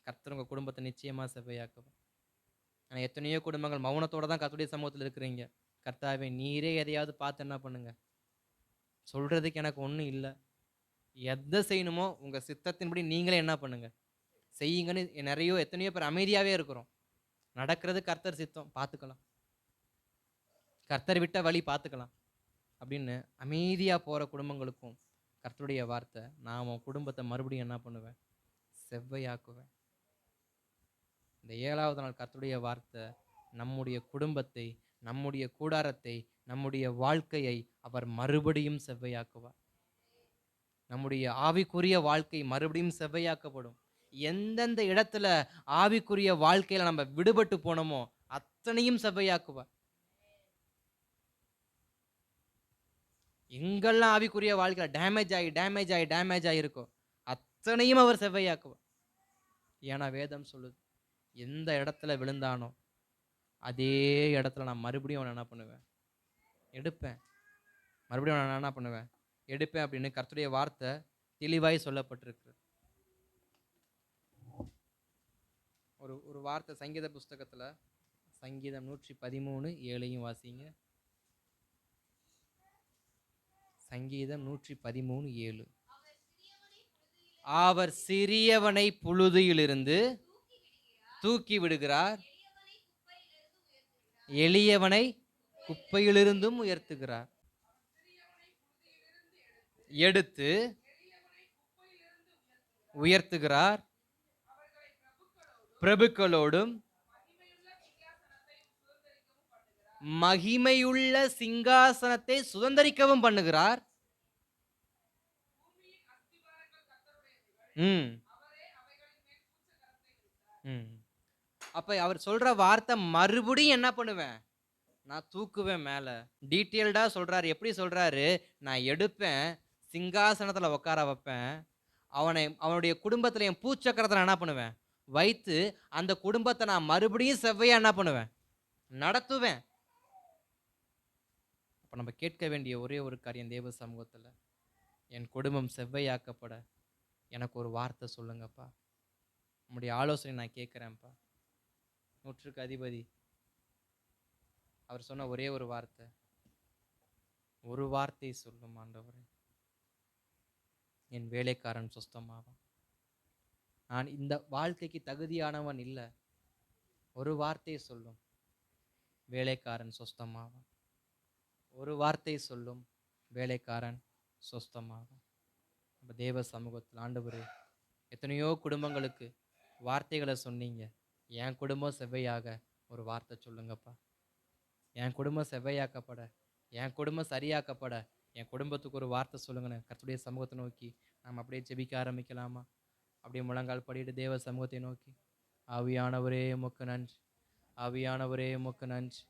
கர்த்தர் உங்க குடும்பத்தை நிச்சயமா செவ்வையாக்குவார். ஆனா எத்தனையோ குடும்பங்கள் மௌனத்தோட தான் கர்த்தருடைய சமூகத்துல இருக்கிறீங்க. கர்த்தாவே நீரே எதையாவது பார்த்து என்ன பண்ணுங்க, சொல்றதுக்கு எனக்கு ஒன்றும் இல்லை, எதை செய்யணுமோ உங்க சித்தத்தின்படி நீங்களே என்ன பண்ணுங்க செய்யுங்கன்னு எத்தனையோ பேர் அமைதியாவே இருக்கிறோம். நடக்கிறது கர்த்தர் சித்தம், பார்த்துக்கலாம், கர்த்தர் விட்ட வழி பார்த்துக்கலாம் அப்படின்னு அமைதியா போற குடும்பங்களுக்கும் கர்த்தருடைய வார்த்தை, நான் உன் குடும்பத்தை மறுபடியும் என்ன பண்ணுவேன்? செவ்வையாக்குவேன். இந்த 7வது நாள் கர்த்தருடைய வார்த்தை நம்முடைய குடும்பத்தை, நம்முடைய கூடாரத்தை, நம்முடைய வாழ்க்கையை அவர் மறுபடியும் செவ்வையாக்குவார். நம்முடைய ஆவிக்குரிய வாழ்க்கை மறுபடியும் செவ்வையாக்கப்படும். எந்தெந்த இடத்துல ஆவிக்குரிய வாழ்க்கையில நம்ம விடுபட்டு போனோமோ அத்தனையும் செவ்வையாக்குவார். எங்கெல்லாம் ஆவிக்குரிய வாழ்க்கையில டேமேஜ் ஆகி இருக்கோ அத்தனையும் அவர் செவ்வையாக்குவார். ஏன்னா வேதம் சொல்லுது, எந்த இடத்துல விழுந்தானோ அதே இடத்துல நான் மறுபடியும் அவனை என்ன பண்ணுவேன்? எடுப்பேன். மறுபடியும் நான் என்ன பண்ணுவேன்? எடுப்பேன் அப்படின்னு கர்த்தருடைய வார்த்தை தெளிவாய் சொல்லப்பட்டிருக்கு. ஒரு வார்த்தை சங்கீத புஸ்தகத்துல, சங்கீதம் 113:7 வாசிங்க. சங்கீதம் 113:7. அவர் சிறியவனை புழுதியிலிருந்து தூக்கி விடுகிறார், எளியவனை குப்பையிலிருந்தும் உயர்த்துகிறார். எடுத்து உயர்த்துகிறார். பிரபுக்களோடும் மகிமையுள்ள சிங்காசனத்தை சுதந்தரிக்கவும் பண்ணுகிறார். ம் ம் அப்ப அவர் சொல்ற வார்த்தை மறுபடியும் என்ன பண்ணுவேன்? நான் தூக்குவேன் மேல. டீட்டெயில்டா சொல்றாரு. எப்படி சொல்றாரு? நான் எடுப்பேன், சிங்காசனத்துல உட்கார வைப்பேன். அவனுடைய குடும்பத்துல என் பூச்சக்கரத்தை நான் என்ன பண்ணுவேன்? வைத்து அந்த குடும்பத்தை நான் மறுபடியும் செவ்வையா என்ன பண்ணுவேன்? நடத்துவேன். அப்ப நம்ம கேட்க வேண்டிய ஒரே ஒரு காரியம் தேவ சமூகத்துல, என் குடும்பம் செவ்வையாக்கப்பட எனக்கு ஒரு வார்த்தை சொல்லுங்கப்பா. உங்களுடைய ஆலோசனை நான் கேட்கிறேன்ப்பா. 100க்கு அதிபதி அவர் சொன்ன ஒரே ஒரு வார்த்தை, ஒரு வார்த்தை சொல்லும் ஆண்டவரே, என் வேலைக்காரன் சுஸ்தமாவான். நான் இந்த வாழ்க்கைக்கு தகுதியானவன் இல்லை. ஒரு வார்த்தை சொல்லும், வேலைக்காரன் சுஸ்தமாவான். ஒரு வார்த்தை சொல்லும், வேலைக்காரன் சுஸ்தமாவான். நம்ம தேவ சமூகத்தில் ஆண்டவரே, எத்தனையோ குடும்பங்களுக்கு வார்த்தைகளை சொன்னீங்க. என் குடும்பம் செவ்வையாக ஒரு வார்த்தை சொல்லுங்கப்பா. என் குடும்பம் செவ்வையாக்கப்பட, என் குடும்பம் சரியாக்கப்பட, என் குடும்பத்துக்கு ஒரு வார்த்தை சொல்லுங்கன்னு கர்த்தருடைய சமூகத்தை நோக்கி நாம் அப்படியே ஜெபிக்க ஆரம்பிக்கலாமா? அப்படியே முழங்கால் படியிட்டு தேவ சமூகத்தை நோக்கி, ஆவியானவரே உமக்கு நன்றி, ஆவியானவரே உமக்கு நன்றி,